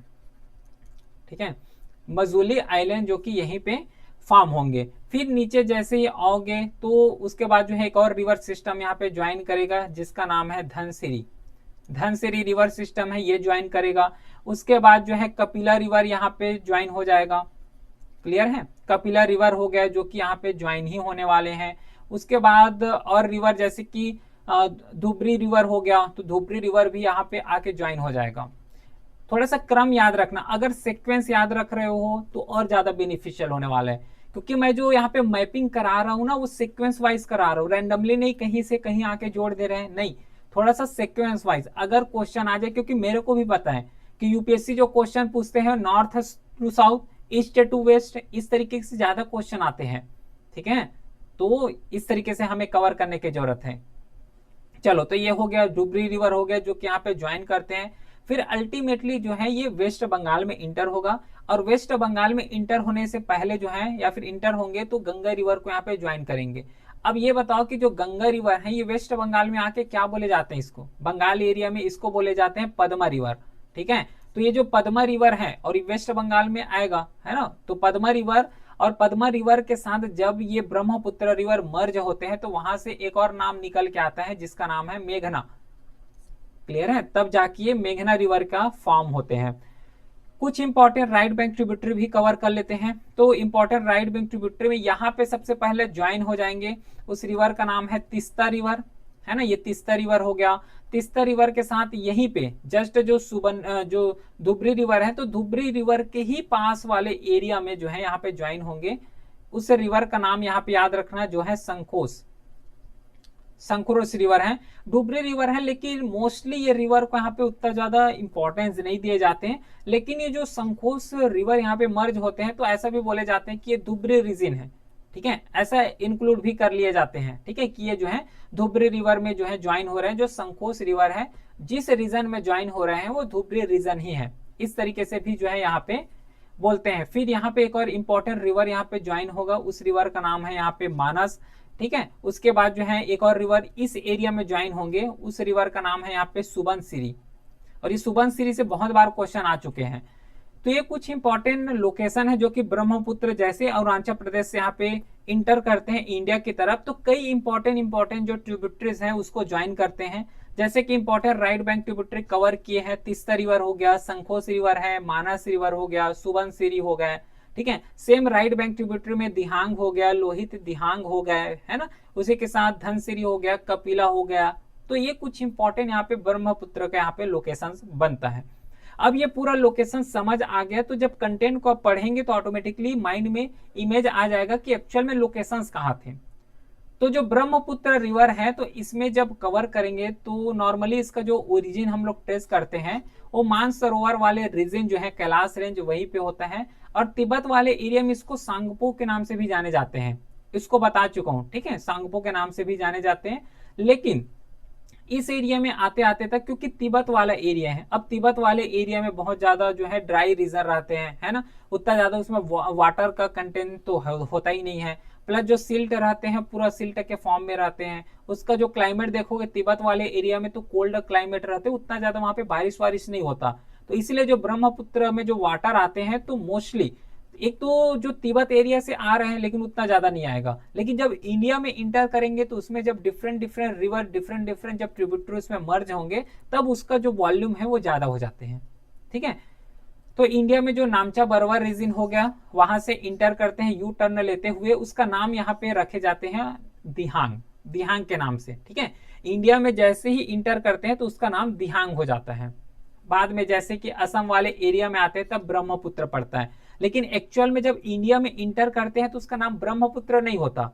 ठीक है, मजूली आइलैंड जो कि यहीं पे फॉर्म होंगे। फिर नीचे जैसे ही आओगे तो उसके बाद जो है एक और रिवर सिस्टम यहाँ पे ज्वाइन करेगा जिसका नाम है धनसिरी, धनसिरी रिवर सिस्टम है, ये ज्वाइन करेगा। उसके बाद जो है कपिला रिवर यहाँ पे ज्वाइन हो जाएगा। क्लियर है, कपिला रिवर हो गया जो कि यहाँ पे ज्वाइन ही होने वाले हैं। उसके बाद और रिवर जैसे कि धुबरी रिवर हो गया, तो धुबरी रिवर भी यहाँ पे आके ज्वाइन हो जाएगा। थोड़ा सा क्रम याद रखना, अगर सीक्वेंस याद रख रहे हो तो और ज्यादा बेनिफिशियल होने वाला है, क्योंकि मैं जो यहाँ पे मैपिंग करा रहा हूँ ना वो सीक्वेंस वाइज करा रहा हूँ, रैंडमली नहीं कहीं से कहीं आके जोड़ दे रहे हैं, नहीं, थोड़ा सा सीक्वेंस वाइज अगर क्वेश्चन आ जाए, क्योंकि मेरे को भी पता है कि यूपीएससी जो क्वेश्चन पूछते हैं north to south, east to west, इस तरीके से ज्यादा क्वेश्चन आते हैं। ठीक है, तो इस तरीके से हमें कवर करने की जरूरत है। चलो, तो ये हो गया डुबरी रिवर हो गया जो कि यहाँ पे ज्वाइन करते हैं। फिर अल्टीमेटली जो है ये वेस्ट बंगाल में इंटर होगा, और वेस्ट बंगाल में इंटर होने से पहले जो है या फिर इंटर होंगे तो गंगा रिवर को यहाँ पे ज्वाइन करेंगे। अब ये बताओ कि जो गंगा रिवर है ये वेस्ट बंगाल में आके क्या बोले जाते हैं, इसको बंगाल एरिया में इसको बोले जाते हैं पद्मा रिवर। ठीक है, तो ये जो पद्मा रिवर है और ये वेस्ट बंगाल में आएगा, है ना, तो पद्मा रिवर और पद्मा रिवर के साथ जब ये ब्रह्मपुत्र रिवर मर्ज होते हैं तो वहां से एक और नाम निकल के आता है जिसका नाम है मेघना। क्लियर है, तब जाके ये मेघना रिवर का फॉर्म होते हैं। कुछ इंपॉर्टेंट राइट बैंक ट्रिब्यूटरी भी कवर कर लेते हैं। तो इंपॉर्टेंट राइट बैंक ट्रिब्यूटरी में यहाँ पे सबसे पहले ज्वाइन हो जाएंगे, उस रिवर का नाम है तिस्ता रिवर, है ना, ये तिस्ता रिवर हो गया। तिस्ता रिवर के साथ यहीं पे जस्ट जो धुबरी रिवर है, तो धुबरी रिवर के ही पास वाले एरिया में जो है यहाँ पे ज्वाइन होंगे। उस रिवर का नाम यहाँ पे याद रखना जो है संकोस, संक्रोस रिवर है, डुबरी रिवर है, लेकिन मोस्टली ये रिवर को यहाँ पे उतना ज्यादा इंपॉर्टेंस नहीं दिए जाते हैं। लेकिन ये जो संकोस रिवर यहाँ पे मर्ज होते हैं तो ऐसा भी बोले जाते हैं कि ये धुबरी रीजन है। ठीक है, ऐसा इंक्लूड भी कर लिए जाते हैं। ठीक है, कि ये जो है धुबरी रिवर में जो है ज्वाइन हो रहे हैं, जो संकोस रिवर है जिस रीजन में ज्वाइन हो रहे हैं वो धुबरी रीजन ही है, इस तरीके से भी जो है यहाँ पे बोलते हैं। फिर यहाँ पे एक और इंपॉर्टेंट रिवर यहाँ पे ज्वाइन होगा, उस रिवर का नाम है यहाँ पे मानस। ठीक है, उसके बाद जो है एक और रिवर इस एरिया में ज्वाइन होंगे, उस रिवर का नाम है यहाँ पे सुबनसिरी, और ये सुबनसिरी से बहुत बार क्वेश्चन आ चुके हैं। तो ये कुछ इंपॉर्टेंट लोकेशन है जो कि ब्रह्मपुत्र जैसे अरुणाचल प्रदेश से यहाँ पे इंटर करते हैं इंडिया की तरफ, तो कई इंपॉर्टेंट जो ट्रिब्यूटरीज हैं उसको ज्वाइन करते हैं। जैसे कि important right bank tributary cover किए हैं, तिस्ता रिवर हो गया, संखोस रिवर है, मानस रिवर हो गया, सुबनसिरी हो गया। ठीक है, सेम राइट बैंक ट्रिब्यूटरी में दिहांग हो गया, लोहित दिहांग हो गया, है ना, उसी के साथ धनसिरी हो गया, कपिला हो गया। तो ये कुछ इंपॉर्टेंट यहाँ पे ब्रह्मपुत्र का यहाँ पे लोकेशन बनता है। अब ये पूरा लोकेशन समझ आ गया तो जब कंटेंट को आप पढ़ेंगे तो ऑटोमेटिकली माइंड में इमेज आ जाएगा कि एक्चुअल में लोकेशंस कहाँ थे। तो जो ब्रह्मपुत्र रिवर है तो इसमें जब कवर करेंगे तो नॉर्मली इसका जो ओरिजिन हम लोग ट्रेस करते हैं वो मानसरोवर वाले रीजन जो है कैलाश रेंज वहीं पे होता है, और तिब्बत वाले एरिया में इसको सांगपो के नाम से भी जाने जाते हैं। इसको बता चुका हूं, ठीक है, सांगपो के नाम से भी जाने जाते हैं। लेकिन इस एरिया में आते आते तक, क्योंकि तिब्बत वाला एरिया है, अब तिब्बत वाले एरिया में बहुत ज्यादा जो है ड्राई रीजन रहते हैं, है ना, उतना ज्यादा उसमें वाटर का कंटेंट तो होता ही नहीं है। प्लस जो सिल्ट रहते हैं पूरा सिल्ट के फॉर्म में रहते हैं। उसका जो क्लाइमेट देखोगे तिब्बत वाले एरिया में तो कोल्ड क्लाइमेट रहते हैं, उतना ज्यादा वहां पे बारिश वारिश नहीं होता। तो इसलिए जो ब्रह्मपुत्र में जो वाटर आते हैं तो मोस्टली एक तो जो तिब्बत एरिया से आ रहे हैं लेकिन उतना ज्यादा नहीं आएगा। लेकिन जब इंडिया में इंटर करेंगे तो उसमें जब different different river different different जब ट्रिब्यूटरीज में मर्ज होंगे तब उसका जो वॉल्यूम है वो ज्यादा हो जाते हैं, ठीक है। तो इंडिया में जो नामचा बरवा रीजन हो गया, वहां से इंटर करते हैं यू टर्न लेते हुए, उसका नाम यहाँ पे रखे जाते हैं दिहांग, दिहांग के नाम से, ठीक है। इंडिया में जैसे ही इंटर करते हैं तो उसका नाम दिहांग हो जाता है। बाद में जैसे कि असम वाले एरिया में आते हैं तब ब्रह्मपुत्र पड़ता है। लेकिन एक्चुअल में जब इंडिया में इंटर करते हैं तो उसका नाम ब्रह्मपुत्र नहीं होता,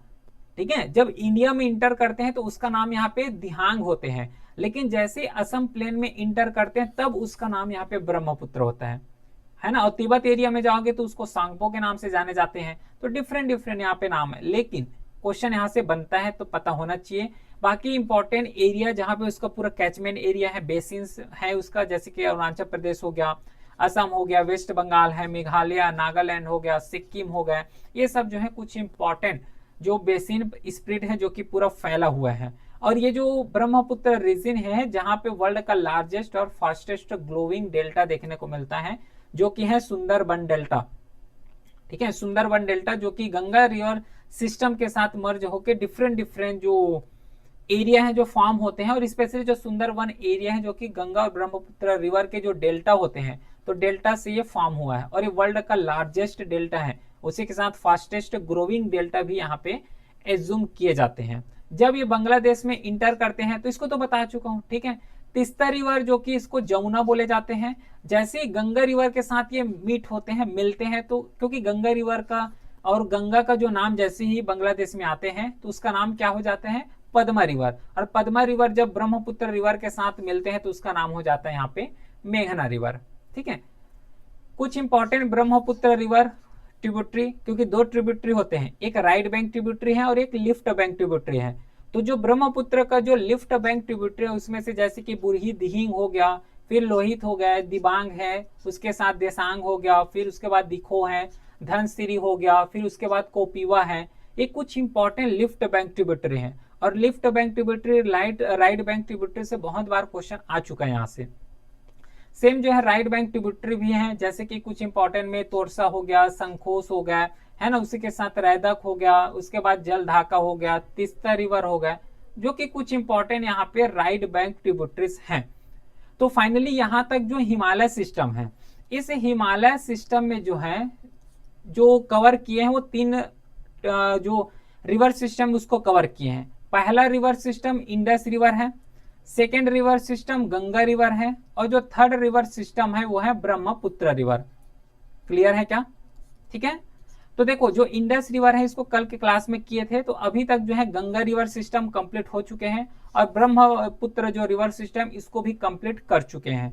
ठीक है। जब इंडिया में इंटर करते हैं तो उसका नाम यहाँ पे दिहांग होते हैं। लेकिन जैसे असम प्लेन में इंटर करते हैं तब उसका नाम यहाँ पे ब्रह्मपुत्र होता है ना। और तिब्बत एरिया में जाओगे तो उसको सांगपो के नाम से जाने जाते हैं। तो डिफरेंट डिफरेंट यहाँ पे नाम है, लेकिन क्वेश्चन यहाँ से बनता है तो पता होना चाहिए। बाकी इंपॉर्टेंट एरिया जहाँ पे उसका पूरा कैचमेंट एरिया है, बेसिन्स है उसका, जैसे कि अरुणाचल प्रदेश हो गया, असम हो गया, वेस्ट बंगाल है, मेघालय, नागालैंड हो गया, सिक्किम हो गया, ये सब जो है कुछ इंपॉर्टेंट जो बेसिन स्प्रिट है जो कि पूरा फैला हुआ है। और ये जो ब्रह्मपुत्र रीजन है जहाँ पे वर्ल्ड का लार्जेस्ट और फास्टेस्ट ग्लोइंग डेल्टा देखने को मिलता है जो कि है सुंदरबन डेल्टा, ठीक है। सुंदरबन डेल्टा जो कि गंगा रिवर सिस्टम के साथ मर्ज होकर डिफरेंट डिफरेंट जो एरिया है जो फॉर्म होते हैं, और स्पेशली जो सुंदरबन एरिया है जो कि गंगा और ब्रह्मपुत्र रिवर के जो डेल्टा होते हैं तो डेल्टा से ये फॉर्म हुआ है और ये वर्ल्ड का लार्जेस्ट डेल्टा है। उसी के साथ फास्टेस्ट ग्रोविंग डेल्टा भी यहाँ पे एज्यूम किए जाते हैं। जब ये बांग्लादेश में इंटर करते हैं तो इसको तो बता चुका हूँ, ठीक है। तीस्ता रिवर जो कि इसको जमुना बोले जाते हैं, जैसे ही गंगा रिवर के साथ ये मीट होते हैं, मिलते हैं, तो क्योंकि गंगा रिवर का और गंगा का जो नाम जैसे ही बांग्लादेश में आते हैं तो उसका नाम क्या हो जाता है, पद्मा रिवर। और पद्मा रिवर जब ब्रह्मपुत्र रिवर के साथ मिलते हैं तो उसका नाम हो जाता है यहाँ पे मेघना रिवर, ठीक है। कुछ इंपॉर्टेंट ब्रह्मपुत्र रिवर ट्रिब्यूटरी, क्योंकि दो ट्रिब्यूटरी होते हैं, एक राइट बैंक ट्रिब्यूटरी है और एक लेफ्ट बैंक ट्रिब्यूटरी है। तो जो ब्रह्मपुत्र का जो लेफ्ट बैंक ट्रिब्यूटरी है उसमें से जैसे कि बुरही दिहिंग हो गया, फिर लोहित हो गया, दिबांग है, उसके साथ देसांग हो गया, फिर उसके बाद दिखो है, धनसिरी हो गया, फिर उसके बाद कोपीवा है। ये कुछ इंपॉर्टेंट लेफ्ट बैंक ट्रिब्यूटरी है। और left bank tributary right bank tributary से बहुत बार क्वेश्चन आ चुका है यहाँ से। सेम जो है राइट बैंक ट्रिब्यूटरी भी है, जैसे कि कुछ इंपॉर्टेंट में तोरसा हो गया, संखोस हो गया, है ना, उसी के साथ रैदक हो गया, उसके बाद जल धाका हो गया, तीस्ता रिवर हो गया, जो कि कुछ इंपॉर्टेंट यहाँ पे राइट बैंक ट्रिब्यूटरीज हैं। तो फाइनली यहाँ तक जो हिमालय सिस्टम है, इस हिमालय सिस्टम में जो है जो कवर किए हैं वो तीन जो रिवर सिस्टम उसको कवर किए हैं। पहला रिवर सिस्टम इंडस रिवर है, second river system Ganga river है, और जो थर्ड रिवर सिस्टम है वो है ब्रह्मपुत्र रिवर। क्लियर है क्या, ठीक है। तो देखो जो इंडस रिवर है इसको कल के क्लास में किए थे, तो अभी तक जो है गंगा रिवर सिस्टम कंप्लीट हो चुके हैं और ब्रह्मपुत्र जो रिवर सिस्टम इसको भी कंप्लीट कर चुके हैं।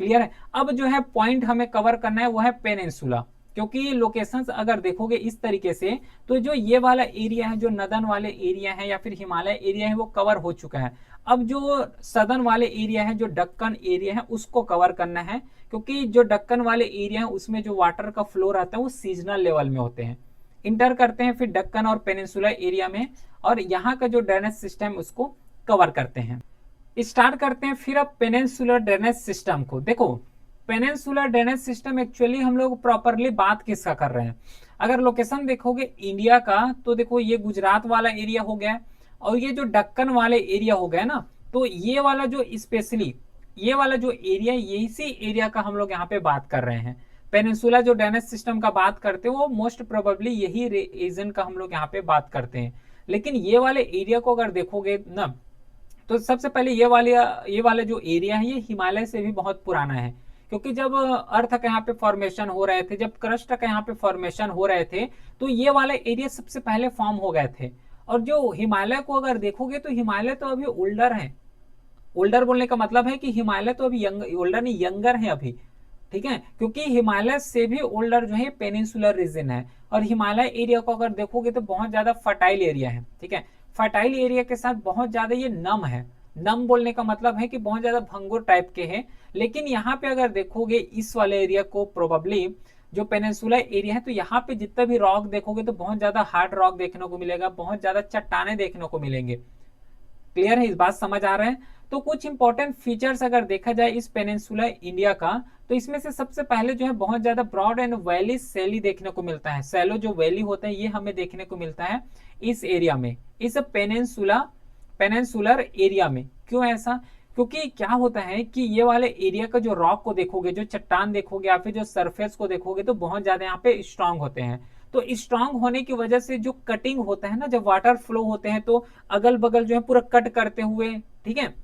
क्लियर है। अब जो है पॉइंट हमें कवर करना है वो है पेनिनसुला, क्योंकि लोकेशंस अगर देखोगे इस तरीके से तो जो ये वाला एरिया है, जो नदन वाले एरिया है या फिर हिमालय एरिया है, वो कवर हो चुका है। अब जो सदर्न वाले एरिया है, जो दक्कन एरिया है, उसको कवर करना है, क्योंकि जो दक्कन वाले एरिया है उसमें जो वाटर का फ्लो रहता है वो सीजनल लेवल में होते हैं। इंटर करते हैं फिर दक्कन और पेनिनसुला एरिया में, और यहाँ का जो ड्रेनेज सिस्टम उसको कवर करते हैं। स्टार्ट करते हैं फिर अब पेनिनसुलर ड्रेनेज सिस्टम को। देखो पेनिनसुलर ड्रेनेज सिस्टम एक्चुअली हम लोग प्रॉपरली बात किसका कर रहे हैं, अगर लोकेशन देखोगे इंडिया का तो देखो ये गुजरात वाला एरिया हो गया, और ये जो दक्कन वाले एरिया हो गया ना, तो ये वाला जो स्पेशली ये वाला जो एरिया, इसी एरिया का हम लोग यहाँ पे बात कर रहे हैं। पेनिनसुला जो ड्रेनेज सिस्टम का बात करते हैं वो मोस्ट प्रोबेबली यही रीजन का हम लोग यहाँ पे बात करते हैं। लेकिन ये वाले एरिया को अगर देखोगे ना, तो सबसे पहले ये वाला जो एरिया है ये हिमालय से भी बहुत पुराना है, क्योंकि जब अर्थ का यहाँ पे फॉर्मेशन हो रहे थे, जब क्रस्ट का यहाँ पे फॉर्मेशन हो रहे थे, तो ये वाले एरिया सबसे पहले फॉर्म हो गए थे। और जो हिमालय को अगर देखोगे तो हिमालय तो अभी ओल्डर है। ओल्डर बोलने का मतलब है कि हिमालय तो अभी ओल्डर नहीं, यंगर है अभी। ठीक है, क्योंकि हिमालय से भी ओल्डर जो है पेनिनसुलर रीजन है। और हिमालय एरिया को अगर देखोगे तो बहुत ज्यादा फर्टाइल एरिया है। ठीक है, फर्टाइल एरिया के साथ बहुत ज्यादा ये नम है। नम बोलने का मतलब है कि बहुत ज्यादा भंगुर टाइप के हैं। लेकिन यहाँ पे अगर देखोगे इस वाले एरिया को, प्रोबेबली जो पेनिनसुलर एरिया है, तो यहाँ पे जितना भी रॉक देखोगे तो बहुत ज्यादा हार्ड रॉक देखने को मिलेगा, बहुत ज्यादा चट्टाने देखने को मिलेंगे। क्लियर है, इस बात समझ आ रहा है। तो कुछ इंपॉर्टेंट फीचर्स अगर देखा जाए इस पेनिनसुला इंडिया का, तो इसमें से सबसे पहले जो है बहुत ज्यादा ब्रॉड एंड वैली सैली देखने को मिलता है। सैलो जो वैली होता है ये हमें देखने को मिलता है इस एरिया में, इस पेनिनसुलर एरिया में। क्यों ऐसा? क्योंकि क्या होता है कि ये वाले एरिया का जो रॉक को देखोगे, जो चट्टान देखोगे या फिर जो सरफेस को देखोगे, तो बहुत ज्यादा यहाँ पे स्ट्रांग होते हैं। तो स्ट्रांग होने की वजह से जो कटिंग होता है ना, जब वाटर फ्लो होते हैं तो अगल बगल जो है पूरा कट करते हुए, ठीक है,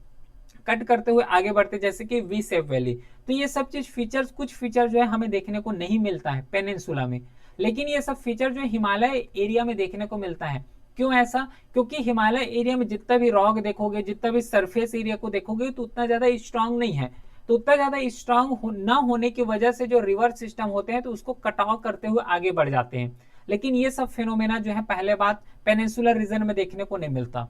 कट करते हुए आगे बढ़ते, जैसे कि वी शेप वैली। तो ये सब चीज फीचर्स, कुछ फीचर जो है हमें देखने को नहीं मिलता है पेनिनसुला में, लेकिन ये सब फीचर जो है हिमालय एरिया में देखने को मिलता है। क्यों ऐसा? क्योंकि हिमालय एरिया में जितना भी रॉक देखोगे, जितना भी सरफेस एरिया को देखोगे, तो उतना ज्यादा स्ट्रांग नहीं है। तो उतना ज्यादा स्ट्रांग न होने की वजह से जो रिवर सिस्टम होते हैं तो उसको कटाव करते हुए आगे बढ़ जाते हैं। लेकिन ये सब फिनोमेना जो है पहले बात पेनिनसुलर रीजन में देखने को नहीं मिलता।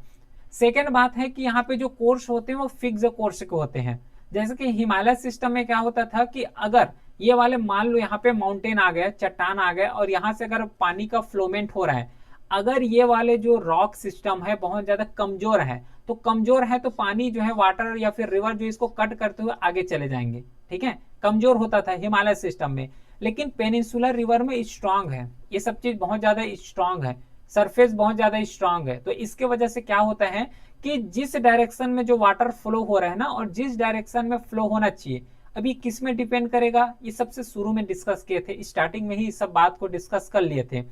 सेकेंड बात है कि यहाँ पे जो कोर्स होते हैं वो फिक्स कोर्स के होते हैं। जैसे कि हिमालय सिस्टम में क्या होता था कि अगर ये वाले मान लो यहाँ पे माउंटेन आ गए, चट्टान आ गए, और यहाँ से अगर पानी का फ्लोमेंट हो रहा है, अगर ये वाले जो रॉक सिस्टम है बहुत ज्यादा कमजोर है, तो कमजोर है तो पानी जो है वाटर या फिर रिवर जो इसको कट करते हुए आगे चले जाएंगे। ठीक है, कमजोर होता था हिमालय सिस्टम में। लेकिन पेनिनसुलर रिवर में स्ट्रांग है, ये सब चीज बहुत ज्यादा स्ट्रांग है, सरफेस बहुत ज्यादा स्ट्रांग है। तो इसके वजह से क्या होता है कि जिस डायरेक्शन में जो वाटर फ्लो हो रहा है ना, और जिस डायरेक्शन में फ्लो होना चाहिए, अभी किस में डिपेंड करेगा, ये सबसे शुरू में डिस्कस किए थे, स्टार्टिंग में ही इस सब बात को डिस्कस कर लिए थे।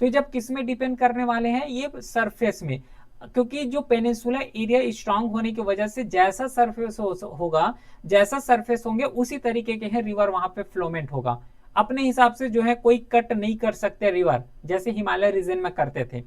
तो जब किस में डिपेंड करने वाले हैं, ये सरफेस में। क्योंकि जो पेनिनसुला एरिया स्ट्रांग होने की वजह से जैसा सरफेस होगा, जैसा सरफेस होंगे उसी तरीके के हैं रिवर वहां पे फ्लोमेंट होगा। अपने हिसाब से जो है कोई कट नहीं कर सकते रिवर, जैसे हिमालय रीजन में करते थे।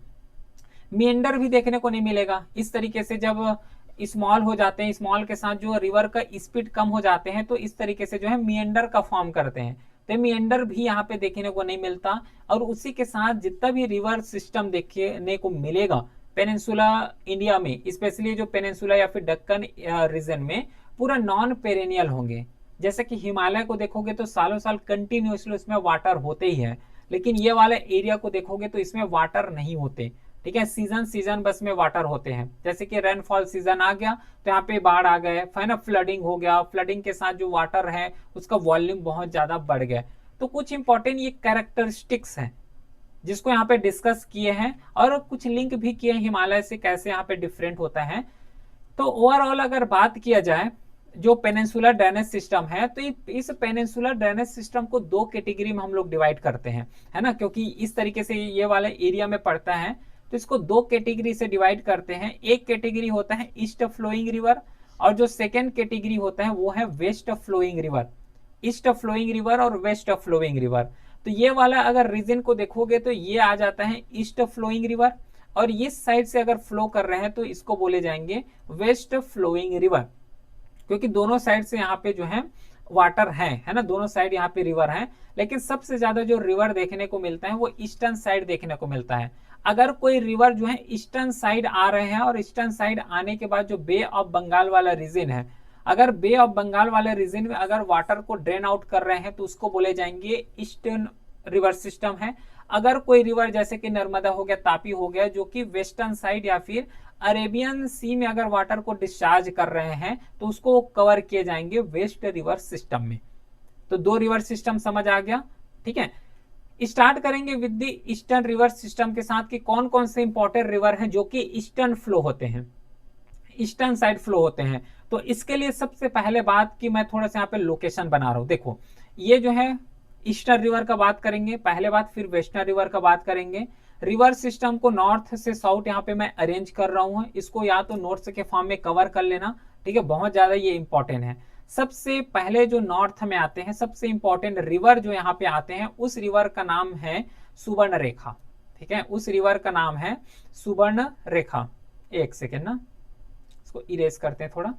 मिएंडर भी देखने को नहीं मिलेगा इस तरीके से। जब स्मॉल हो जाते हैं, स्मॉल के साथ जो रिवर का स्पीड कम हो जाते हैं, तो इस तरीके से जो है मिएंडर का फॉर्म करते हैं। तो मिएंडर भी यहाँ पे देखने को नहीं मिलता। और उसी के साथ जितना भी रिवर सिस्टम देखने को मिलेगा पेनिनसुला इंडिया में, स्पेशली जो पेनिनसुला या फिर दक्कन रीजन में, पूरा नॉन पेरेनियल होंगे। जैसे कि हिमालय को देखोगे तो सालों साल कंटिन्यूसली उसमें वाटर होते ही है, लेकिन ये वाले एरिया को देखोगे तो इसमें वाटर नहीं होते। ठीक है, सीजन सीजन बस में वाटर होते हैं। जैसे कि रेनफॉल सीजन आ गया तो यहाँ पे बाढ़ आ गए, है ना, फ्लडिंग हो गया, फ्लडिंग के साथ जो वाटर है उसका वॉल्यूम बहुत ज्यादा बढ़ गया। तो कुछ इंपॉर्टेंट ये कैरेक्टरिस्टिक्स हैं जिसको यहाँ पे डिस्कस किए हैं, और कुछ लिंक भी किए हैं हिमालय से कैसे यहाँ पे डिफरेंट होता है। तो ओवरऑल अगर बात किया जाए जो पेनिनसुलर ड्रेनेज सिस्टम है, तो इस पेनिनसुलर ड्रेनेज सिस्टम को दो कैटेगरी में हम लोग डिवाइड करते हैं, है ना, क्योंकि इस तरीके से ये वाले एरिया में पड़ता है, तो इसको दो कैटेगरी से डिवाइड करते हैं। एक कैटेगरी होता है ईस्ट फ्लोइंग रिवर, और जो सेकेंड कैटेगरी होता है वो है west flowing river. East flowing river और वेस्ट फ्लोइंग रिवर। तो ये वाला अगर रीजन को देखोगे तो ये आ जाता है ईस्ट फ्लोइंग रिवर, और इस साइड से अगर फ्लो कर रहे हैं तो इसको बोले जाएंगे वेस्ट फ्लोइंग रिवर। क्योंकि दोनों साइड से यहाँ पे जो है वाटर है ना, दोनों साइड यहाँ पे रिवर है। लेकिन सबसे ज्यादा जो रिवर देखने को मिलता है वो ईस्टर्न साइड देखने को मिलता है। अगर कोई रिवर जो है ईस्टर्न साइड आ रहे हैं, और ईस्टर्न साइड आने के बाद जो बे ऑफ बंगाल वाला रीजन है, अगर बे ऑफ बंगाल वाले रीजन में अगर वाटर को ड्रेन आउट कर रहे हैं तो उसको बोले जाएंगे ईस्टर्न रिवर सिस्टम है। अगर कोई रिवर जैसे कि नर्मदा हो गया, तापी हो गया, जो कि वेस्टर्न साइड या फिर अरेबियन सी में अगर वाटर को डिस्चार्ज कर रहे हैं, तो उसको कवर किए जाएंगे वेस्ट रिवर सिस्टम में। तो दो रिवर सिस्टम समझ आ गया। ठीक है, स्टार्ट करेंगे with the eastern river system के साथ कि कौन कौन से इंपॉर्टेंट रिवर हैं जो कि ईस्टर्न फ्लो होते हैं, ईस्टर्न साइड फ्लो होते हैं। तो इसके लिए सबसे पहले बात कि मैं थोड़ा सा यहाँ पे लोकेशन बना रहा हूँ। देखो ये जो है ईस्टर्न रिवर का बात करेंगे पहले बात, फिर वेस्टर्न रिवर का बात करेंगे। रिवर सिस्टम को नॉर्थ से साउथ यहाँ पे मैं अरेंज कर रहा हूँ, इसको या तो नोट्स के फॉर्म में कवर कर लेना। ठीक है, बहुत ज्यादा ये इंपॉर्टेंट है। सबसे पहले जो नॉर्थ में आते हैं, सबसे इंपॉर्टेंट रिवर जो यहाँ पे आते हैं, उस रिवर का नाम है सुवर्ण रेखा। ठीक है, उस रिवर का नाम है सुवर्ण रेखा। एक सेकेंड ना, इसको इरेज करते हैं थोड़ा।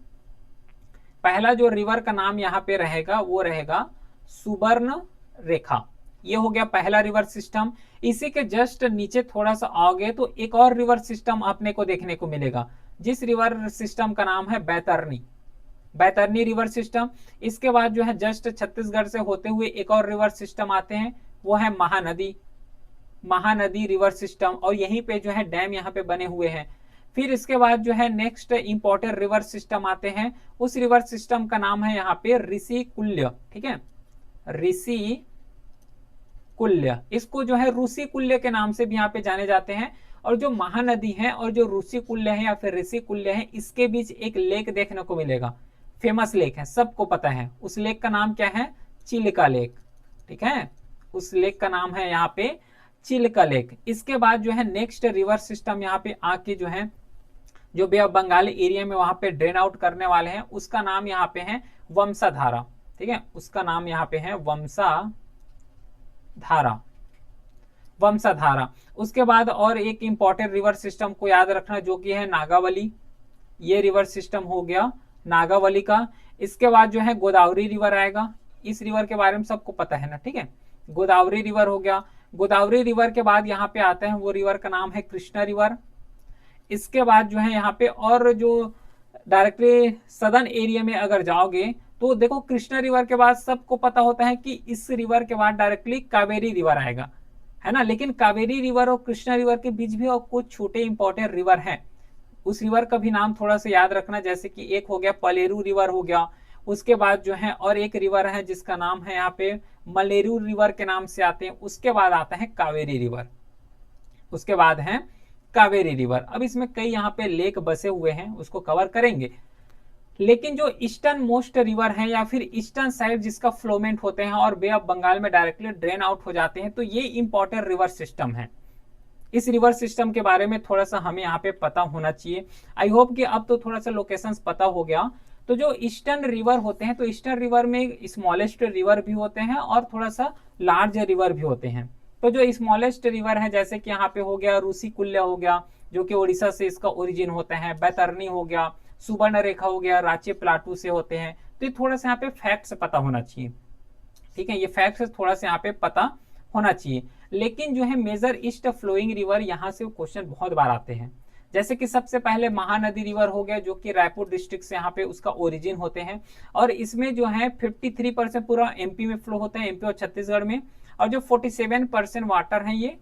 पहला जो रिवर का नाम यहाँ पे रहेगा वो रहेगा सुबर्ण रेखा। ये हो गया पहला रिवर सिस्टम। इसी के जस्ट नीचे थोड़ा सा आओगे तो एक और रिवर सिस्टम अपने को देखने को मिलेगा, जिस रिवर सिस्टम का नाम है बैतरनी, बैतरनी रिवर सिस्टम। इसके बाद जो है जस्ट छत्तीसगढ़ से होते हुए एक और रिवर सिस्टम आते हैं, वो है महानदी, महानदी रिवर सिस्टम, और यहीं पे जो है डैम यहाँ पे बने हुए हैं। फिर इसके बाद जो है नेक्स्ट इंपॉर्टेंट रिवर सिस्टम आते हैं, उस रिवर सिस्टम का नाम है यहाँ पे ऋषि कुल्य। ठीक है, ऋषि कुल्य, इसको जो है ऋषि कुल्य के नाम से भी यहाँ पे जाने जाते हैं। और जो महानदी है और जो ऋषि कुल्य है या फिर ऋषि कुल्य है, इसके बीच एक लेक देखने को मिलेगा, फेमस लेक है, सबको पता है। उस लेक का नाम क्या है? चिल्का लेक। ठीक है, उस लेक का नाम है यहाँ पे चिल्का लेक। इसके बाद जो है नेक्स्ट रिवर सिस्टम यहाँ पे आके जो है जो बे ऑफ बंगाल एरिया में वहां पे ड्रेन आउट करने वाले हैं, उसका नाम यहाँ पे है वंशाधारा। ठीक है, उसका नाम यहाँ पे है वंशाधारा, वंशाधारा। उसके बाद और एक इंपॉर्टेंट रिवर सिस्टम को याद रखना, जो कि है नागावली। ये रिवर सिस्टम हो गया नागावली का। इसके बाद जो है गोदावरी रिवर आएगा, इस रिवर के बारे में सबको पता है ना। ठीक है, गोदावरी रिवर हो गया। गोदावरी रिवर के बाद यहाँ पे आता है वो रिवर का नाम है कृष्णा रिवर। इसके बाद जो है यहाँ पे और जो डायरेक्टली सदर्न एरिया में अगर जाओगे तो देखो कृष्णा रिवर के बाद सबको पता होता है कि इस रिवर के बाद डायरेक्टली कावेरी रिवर आएगा, है ना। लेकिन कावेरी रिवर और कृष्णा रिवर के बीच भी और कुछ छोटे इंपॉर्टेंट रिवर हैं, उस रिवर का भी नाम थोड़ा सा याद रखना। जैसे कि एक हो गया पलेरू रिवर हो गया, उसके बाद जो है और एक रिवर है जिसका नाम है यहाँ पे मलेरू रिवर के नाम से आते हैं। उसके बाद आता है कावेरी रिवर, उसके बाद है कावेरी रिवर। अब इसमें कई यहाँ पे लेक बसे हुए हैं, उसको कवर करेंगे। लेकिन जो ईस्टर्न मोस्ट रिवर है या फिर ईस्टर्न साइड जिसका फ्लोमेंट होते हैं और बे ऑफ बंगाल में डायरेक्टली ड्रेन आउट हो जाते हैं, तो ये इंपॉर्टेंट रिवर सिस्टम है। इस रिवर सिस्टम के बारे में थोड़ा सा हमें यहाँ पे पता होना चाहिए। आई होप कि अब तो थोड़ा सा लोकेशंस पता हो गया। तो जो ईस्टर्न रिवर होते हैं, तो ईस्टर्न रिवर में स्मॉलेस्ट रिवर भी होते हैं और थोड़ा सा लार्ज रिवर भी होते हैं। तो जो स्मॉलेस्ट रिवर है जैसे कि यहाँ पे हो गया ऋषि कुल्य हो गया, जो कि उड़ीसा से इसका ओरिजिन होता है, बैतरनी हो गया, सुवर्ण रेखा हो गया, रांची प्लाटू से होते हैं। तो ये थोड़ा सा यहाँ पे फैक्ट्स पता होना चाहिए। ठीक है, ये फैक्ट्स थोड़ा सा यहाँ पे पता होना चाहिए। लेकिन जो है मेजर ईस्ट फ्लोइंग रिवर, यहाँ से क्वेश्चन बहुत बार आते हैं। जैसे कि सबसे पहले महानदी रिवर हो गया, जो कि रायपुर डिस्ट्रिक्ट से यहाँ पे उसका ओरिजिन होते हैं, और इसमें जो है 53% पूरा एमपी में फ्लो होता है, एमपी और छत्तीसगढ़ में। और जो 47% वाटर है ये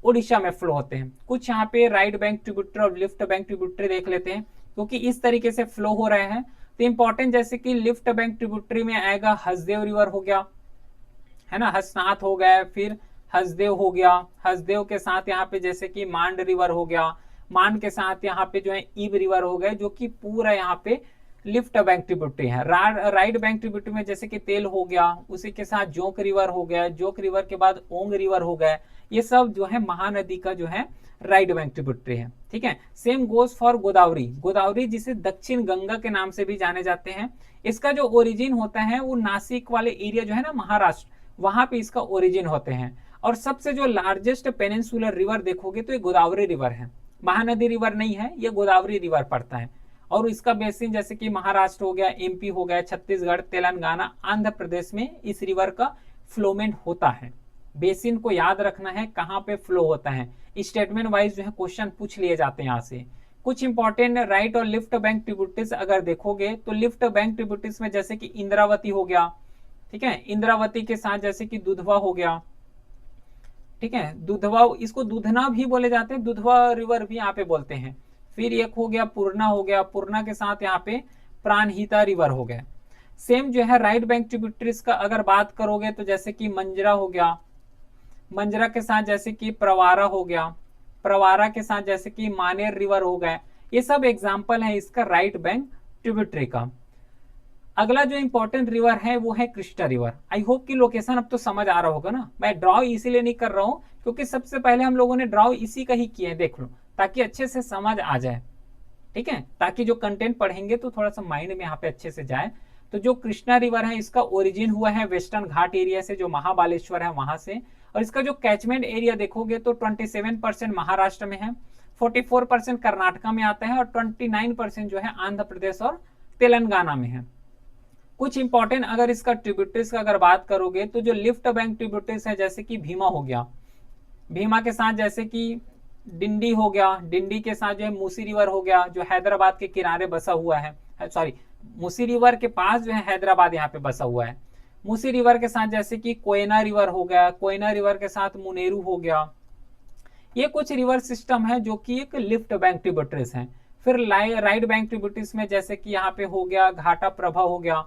उड़ीसा में फ्लो होते हैं। कुछ यहाँ पे राइट बैंक ट्रिब्यूटरी और लिफ्ट बैंक ट्रिब्यूटरी देख लेते हैं, क्योंकि इस तरीके से फ्लो हो रहे हैं। तो इंपॉर्टेंट जैसे कि लिफ्ट बैंक ट्रिब्यूटरी में आएगा हसदेव रिवर हो गया, है ना, हसनाथ हो गया, फिर हसदेव हो गया। हसदेव के साथ यहाँ पे जैसे कि मांड रिवर हो गया, मांड के साथ यहाँ पे जो है ईब रिवर हो गया, जो कि पूरा यहाँ पे लिफ्ट बैंक ट्रिब्यूटरी है। राइट बैंक ट्रिब्यूटरी में जैसे कि तेल हो गया, उसी के साथ जोक रिवर हो गया, जोक रिवर के बाद ओंग रिवर हो गया। ये सब जो है महानदी का जो है राइट बैंक ट्रिब्यूटरी है। ठीक है, same goes for Godavari. Godavari जिसे दक्षिण गंगा के नाम से भी जाने जाते हैं, इसका जो ओरिजिन होता है वो नासिक वाले एरिया जो है ना, महाराष्ट्र, वहां पे इसका ओरिजिन होते हैं। और सबसे जो लार्जेस्ट पेनिनसुलर रिवर देखोगे तो ये गोदावरी रिवर है, महानदी रिवर नहीं है, ये गोदावरी रिवर पड़ता है। और इसका बेसिन जैसे कि महाराष्ट्र हो गया, एमपी हो गया, छत्तीसगढ़, तेलंगाना, आंध्र प्रदेश में इस रिवर का फ्लोमेंट होता है। बेसिन को याद रखना है कहाँ पे फ्लो होता है, स्टेटमेंट वाइज जो है क्वेश्चन पूछ लिए जाते हैं यहाँ से। कुछ इंपॉर्टेंट राइट और लिफ्ट बैंक ट्रिब्यूटरीज अगर देखोगे तो लिफ्ट बैंक ट्रिब्यूटरीज में जैसे कि इंद्रावती हो गया, ठीक है, इंद्रावती के साथ जैसे कि दुधवा हो गया, ठीक है, दुधवा, इसको दुधना भी बोले जाते हैं, दुधवा रिवर भी यहाँ पे बोलते हैं। फिर एक हो गया पूर्णा हो गया, पूर्णा के साथ यहाँ पे प्राणहिता रिवर हो गया। सेम जो है राइट बैंक ट्रिब्यूटरीज का अगर बात करोगे तो जैसे कि मंजरा हो गया, मंजरा के साथ जैसे कि प्रवारा हो गया, प्रवारा के साथ जैसे कि मानेर रिवर हो गया। ये सब एग्जाम्पल है इसका राइट बैंक ट्रिब्यूटरी का। अगला जो इंपॉर्टेंट रिवर है वो है कृष्णा रिवर। आई होप कि लोकेशन अब तो समझ आ रहा होगा ना। मैं ड्रॉ इसीलिए नहीं कर रहा हूँ क्योंकि सबसे पहले हम लोगों ने ड्रॉ इसी का ही किया है, देख लो, ताकि अच्छे से समझ आ जाए। ठीक है, ताकि जो कंटेंट पढ़ेंगे तो थोड़ा सा माइंड में यहाँ पे अच्छे से जाए। तो जो कृष्णा रिवर है इसका ओरिजिन हुआ है वेस्टर्न घाट एरिया से, जो महाबालेश्वर है वहां से। और इसका जो कैचमेंट एरिया देखोगे तो 27% महाराष्ट्र में है, 44% कर्नाटका में आता है और 29% जो है आंध्र प्रदेश और तेलंगाना में है। कुछ इंपॉर्टेंट अगर इसका ट्रिब्यूटरीज का अगर बात करोगे तो जो लिफ्ट बैंक ट्रिब्यूटरीज है जैसे कि भीमा हो गया, भीमा के साथ जैसे कि डिंडी हो गया, डिंडी के साथ जो है मूसी रिवर हो गया जो हैदराबाद के किनारे बसा हुआ है, सॉरी मूसी रिवर के पास जो है हैदराबाद यहाँ पे बसा हुआ है। मूसी रिवर के साथ जैसे कि कोयना रिवर हो गया, कोयना रिवर के साथ मुनेरू हो गया। ये कुछ रिवर सिस्टम है जो कि एक लिफ्ट बैंक ट्रिब्यूटरीज हैं। फिर राइट बैंक ट्रिब्यूटरीज में जैसे कि यहाँ पे हो गया घाटा प्रभा हो गया,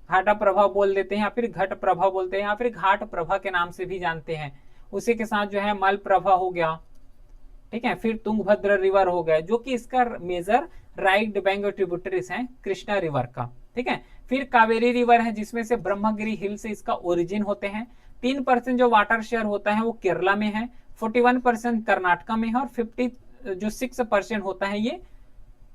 घाटा प्रभा बोल देते हैं या फिर घट प्रभा बोलते हैं या फिर घाट प्रभा के नाम से भी जानते हैं। उसी के साथ जो है मल प्रभा हो गया, ठीक है। फिर तुंगभद्र रिवर हो गया जो कि इसका मेजर राइट बैंक ट्रिब्यूटरीज है कृष्णा रिवर का, ठीक है। फिर कावेरी रिवर है जिसमें से ब्रह्मगिरी हिल से इसका ओरिजिन होते हैं। 3% जो वाटर शेयर होता है वो केरला में है, 41% कर्नाटका में है और 6% होता है ये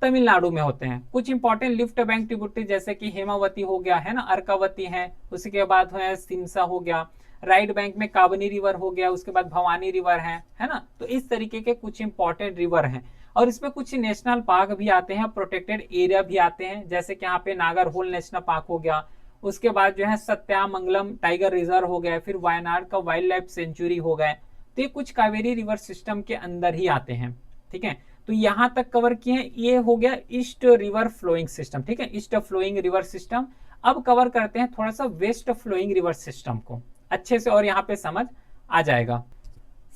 तमिलनाडु में होते हैं। कुछ इंपॉर्टेंट लिफ्ट बैंक ट्रिब्यूटरी जैसे कि हेमावती हो गया है ना, अर्कावती है, उसी के बाद है सिमसा हो गया, राइट बैंक में काबनी रिवर हो गया, उसके बाद भवानी रिवर है ना। तो इस तरीके के कुछ इंपॉर्टेंट रिवर हैं और इसमें कुछ नेशनल पार्क भी आते हैं, प्रोटेक्टेड एरिया भी आते हैं जैसे कि यहाँ पे नागरहोल नेशनल पार्क हो गया, उसके बाद जो है सत्यामंगलम टाइगर रिजर्व हो गया, फिर वायनाड का वाइल्ड लाइफ सेंचुरी हो गए। तो ये कुछ कावेरी रिवर सिस्टम के अंदर ही आते हैं, ठीक है। तो यहां तक कवर किए हैं, ये हो गया ईस्ट रिवर फ्लोइंग सिस्टम, ठीक है, ईस्ट फ्लोइंग रिवर सिस्टम। अब कवर करते हैं थोड़ा सा वेस्ट फ्लोइंग रिवर सिस्टम को अच्छे से और यहाँ पे समझ आ जाएगा।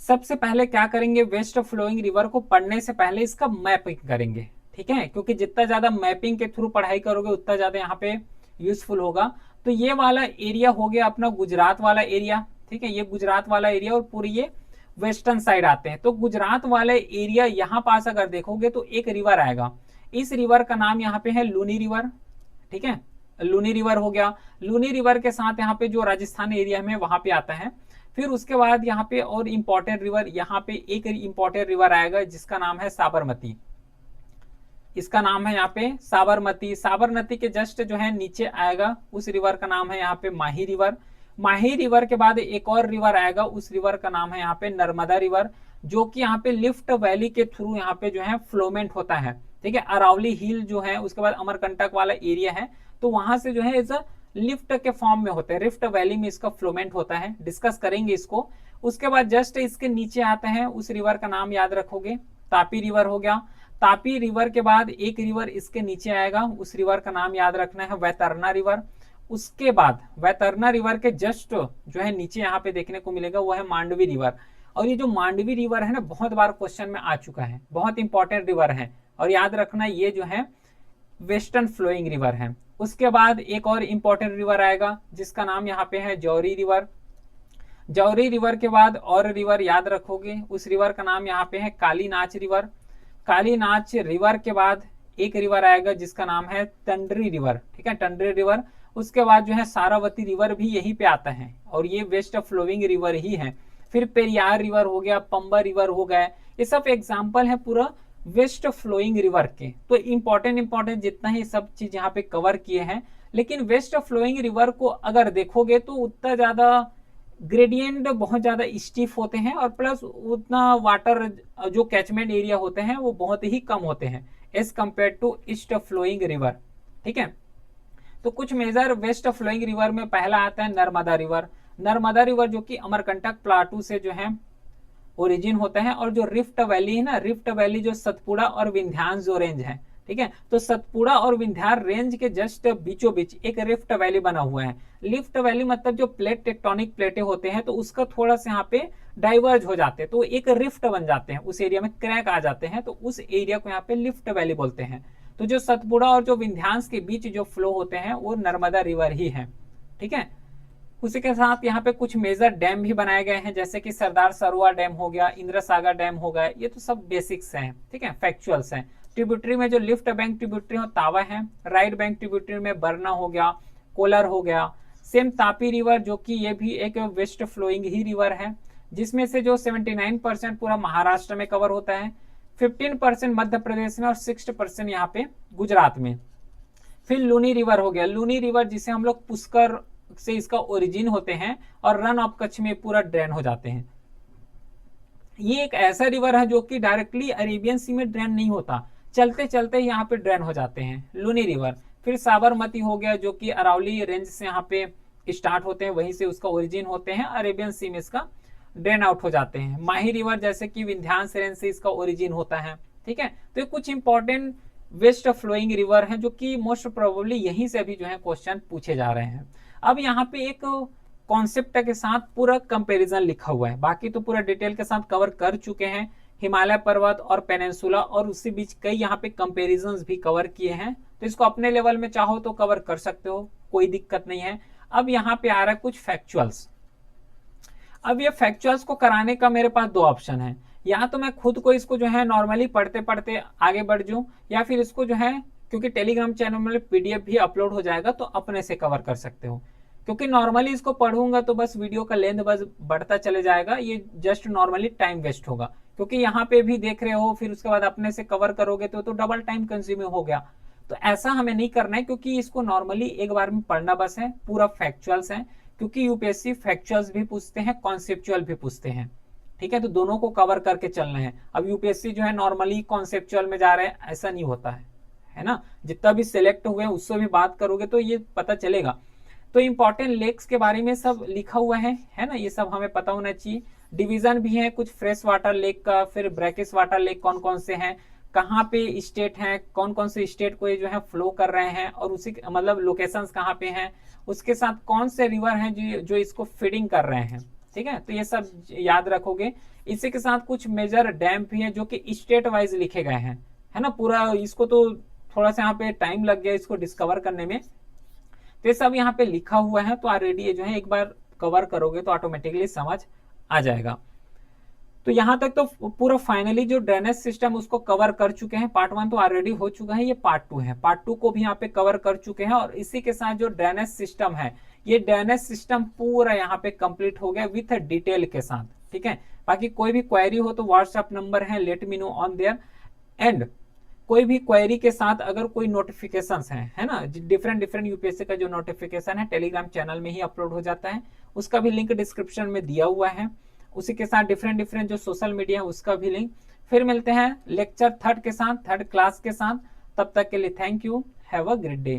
सबसे पहले क्या करेंगे, वेस्ट फ्लोइंग रिवर को पढ़ने से पहले इसका मैपिंग करेंगे, ठीक है, क्योंकि जितना ज्यादा मैपिंग के थ्रू पढ़ाई करोगे उतना ज्यादा यहाँ पे यूजफुल होगा। तो ये वाला एरिया हो गया अपना गुजरात वाला एरिया, ठीक है, ये गुजरात वाला एरिया और पूरी ये वेस्टर्न साइड आते हैं। तो गुजरात वाले एरिया यहाँ पास अगर देखोगे तो एक रिवर आएगा, इस रिवर का नाम यहाँ पे है लूनी रिवर, ठीक है, लूनी रिवर हो गया। लूनी रिवर के साथ यहाँ पे जो राजस्थान एरिया में वहां पे आता है। फिर उसके बाद यहाँ पे और इंपॉर्टेंट रिवर, यहाँ पे एक इंपॉर्टेंट रिवर आएगा जिसका नाम है साबरमती, इसका नाम है यहाँ पे साबरमती। साबरमती के जस्ट जो है नीचे आएगा उस रिवर का नाम है यहाँ पे माही रिवर। माही रिवर के बाद एक और रिवर आएगा, उस रिवर का नाम है यहाँ पे नर्मदा रिवर, जो कि यहाँ पे लिफ्ट वैली के थ्रू यहाँ पे जो है फ्लोमेंट होता है, ठीक है। अरावली हिल जो है, उसके बाद अमरकंटक वाला एरिया है, तो वहां से जो है एज अ लिफ्ट के फॉर्म में होता है, रिफ्ट वैली में इसका फ्लोमेंट होता है, डिस्कस करेंगे इसको। उसके बाद जस्ट इसके नीचे आता है, उस रिवर का नाम याद रखोगे, तापी रिवर हो गया। तापी रिवर के बाद एक रिवर इसके नीचे आएगा, उस रिवर का नाम याद रखना है वैतरना रिवर। उसके बाद वैतरना रिवर के जस्ट जो है नीचे यहाँ पे देखने को मिलेगा वो है मांडवी रिवर। और ये जो मांडवी रिवर है ना, बहुत बार क्वेश्चन में आ चुका है, बहुत इंपॉर्टेंट रिवर है और याद रखना ये जो है वेस्टर्न फ्लोइंग रिवर है। उसके बाद एक और इंपॉर्टेंट रिवर आएगा जिसका नाम यहाँ पे है जौहरी रिवर। जौहरी रिवर के बाद और रिवर याद रखोगे, उस रिवर का नाम यहाँ पे है कालीनाच रिवर। कालीनाच रिवर के बाद एक रिवर आएगा जिसका नाम है टंडरी रिवर, ठीक है, टंडरी रिवर। उसके बाद जो है सारावती रिवर भी यहीं पे आता है और ये वेस्ट फ्लोइंग रिवर ही है। फिर पेरियार रिवर हो गया, पंबा रिवर हो गया, ये सब एग्जाम्पल है पूरा वेस्ट फ्लोइंग रिवर के। तो इंपॉर्टेंट जितना ही सब चीज यहाँ पे कवर किए हैं। लेकिन वेस्ट फ्लोइंग रिवर को अगर देखोगे तो उतना ज्यादा ग्रेडियंट बहुत ज्यादा स्टीफ होते हैं और प्लस उतना वाटर जो कैचमेंट एरिया होते हैं वो बहुत ही कम होते हैं as compare to east flowing river, ठीक है। तो कुछ मेजर वेस्ट फ्लोइंग रिवर में पहला आता है नर्मदा रिवर। नर्मदा रिवर जो कि अमरकंटक प्लाटू से जो है ओरिजिन होता है। और जो रिफ्ट वैली है ना, रिफ्ट वैली जो सतपुड़ा और विंध्यांश जो रेंज है, ठीक है, तो सतपुड़ा और विंध्यार रेंज के जस्ट बीचों बीच एक रिफ्ट वैली बना हुआ है। लिफ्ट वैली मतलब जो प्लेट टेक्टोनिक प्लेटें होते हैं तो उसका थोड़ा सा यहाँ पे डाइवर्ज हो जाते हैं तो एक रिफ्ट बन जाते हैं, उस एरिया में क्रैक आ जाते हैं, तो उस एरिया को यहाँ पे लिफ्ट वैली बोलते हैं। तो जो सतपुड़ा और जो विंध्यांश के बीच जो फ्लो होते हैं वो नर्मदा रिवर ही है, ठीक है। उसी के साथ यहाँ पे कुछ मेजर डैम भी बनाए गए हैं जैसे कि सरदार सरोवर डैम हो गया, इंद्र सागर डैम हो गया, ये तो सब बेसिक्स हैं, ठीक है, फैक्चुअल्स हैं। ट्रिब्यूटरी में जो लिफ्ट बैंक ट्रिब्यूटरी हो तावा है, राइट बैंक ट्रिब्यूटरी में बरना हो गया, कोलर हो गया। सेम तापी रिवर जो कि ये भी एक वेस्ट फ्लोइंग ही रिवर है, जिसमें से जो 79% पूरा महाराष्ट्र में कवर होता है, 15% मध्य प्रदेश में और 60% यहाँ पे गुजरात में। फिर लूनी रिवर हो गया, लूनी रिवर जिसे हम लोग पुष्कर से इसका ओरिजिन होते हैं और रन ऑफ कच्छ में पूरा ड्रेन हो जाते हैं। ये एक ऐसा रिवर है जो कि डायरेक्टली अरेबियन सी में ड्रेन नहीं होता, चलते चलते यहाँ पे ड्रेन हो जाते हैं, लूनी रिवर। फिर साबरमती हो गया जो कि अरावली रेंज से यहाँ पे स्टार्ट होते हैं, वहीं से उसका ओरिजिन होते हैं, अरेबियन सी में इसका ड्रेन आउट हो जाते हैं। माही रिवर जैसे कि विंध्यांस रेंज से इसका ओरिजिन होता है। ठीक है, तो ये कुछ इंपॉर्टेंट वेस्ट फ्लोइंग रिवर हैं जो कि मोस्ट प्रोबेबली यहीं से अभी जो है क्वेश्चन पूछे जा रहे हैं। अब यहाँ पे एक कॉन्सेप्ट के साथ पूरा कंपैरिजन लिखा हुआ है, बाकी तो पूरा डिटेल के साथ कवर कर चुके हैं, हिमालय पर्वत और पेनिनसुला, और उसी बीच कई यहाँ पे कंपैरिजंस भी कवर किए हैं। तो इसको अपने लेवल में चाहो तो कवर कर सकते हो, कोई दिक्कत नहीं है। अब यहाँ पे आ रहा है कुछ फैक्चुअल्स। अब ये फैक्चुअल्स को कराने का मेरे पास दो ऑप्शन है, या तो मैं खुद को इसको जो है नॉर्मली पढ़ते पढ़ते आगे बढ़ जाऊं, या फिर इसको जो है, क्योंकि टेलीग्राम चैनल में पीडीएफ भी अपलोड हो जाएगा तो अपने से कवर कर सकते हो। क्योंकि नॉर्मली इसको पढ़ूंगा तो बस वीडियो का लेंथ बस बढ़ता चले जाएगा, ये जस्ट नॉर्मली टाइम वेस्ट होगा। क्योंकि यहाँ पे भी देख रहे हो, फिर उसके बाद अपने से कवर करोगे तो डबल टाइम कंज्यूमिंग हो गया। तो ऐसा हमें नहीं करना है, क्योंकि इसको नॉर्मली एक बार में पढ़ना बस है, पूरा फैक्चुअल्स है। क्योंकि यूपीएससी फैक्चुअल्स भी पूछते हैं, कॉन्सेप्चुअल भी पूछते हैं। ठीक है, तो दोनों को कवर करके चलना है। अब यूपीएससी जो है नॉर्मली कॉन्सेप्चुअल में जा रहे हैं, ऐसा नहीं होता है ना। जितना भी सिलेक्ट हुए उससे भी बात करोगे तो ये पता चलेगा। तो इंपॉर्टेंट लेक्स के बारे में सब लिखा हुआ है ना, ये सब हमें पता होना चाहिए। डिवीजन भी है कुछ फ्रेश वाटर लेक का, फिर ब्रैकिश वाटर लेक कौन कौन से हैं, कहाँ पे स्टेट हैं, कौन कौन से स्टेट को ये जो है फ्लो कर रहे हैं, और उसी मतलब लोकेशंस कहाँ पे हैं, उसके साथ कौन से रिवर हैं जो इसको फीडिंग कर रहे हैं। ठीक है, तो ये सब याद रखोगे। इसी के साथ कुछ मेजर डैम भी है जो कि स्टेट वाइज लिखे गए हैं, है ना। पूरा इसको तो थोड़ा सा यहाँ पे टाइम लग गया इसको डिस्कवर करने में, तो ये सब यहाँ पे लिखा हुआ है। तो ऑलरेडी ये जो है एक बार कवर करोगे तो ऑटोमेटिकली समझ आ जाएगा। तो यहाँ तक तो पूरा फाइनली जो ड्रेनेज सिस्टम उसको कवर कर चुके हैं। पार्ट 1 तो ऑलरेडी हो चुका है, ये पार्ट 2 है। पार्ट 2 को भी यहाँ पे कवर कर चुके हैं, और इसी के साथ जो ड्रेनेज सिस्टम है, ये ड्रेनेज सिस्टम पूरा यहाँ पे कंप्लीट हो गया विथ डिटेल के साथ। ठीक है, बाकी कोई भी क्वेरी हो तो व्हाट्सएप नंबर है, let me know on their. And कोई भी क्वेरी के साथ अगर कोई नोटिफिकेशंस हैं, है ना, डिफरेंट यूपीएससी का जो नोटिफिकेशन है टेलीग्राम चैनल में ही अपलोड हो जाता है, उसका भी लिंक डिस्क्रिप्शन में दिया हुआ है। उसी के साथ डिफरेंट जो सोशल मीडिया है उसका भी लिंक। फिर मिलते हैं लेक्चर 3 के साथ, 3rd क्लास के साथ। तब तक के लिए thank you, have a great day.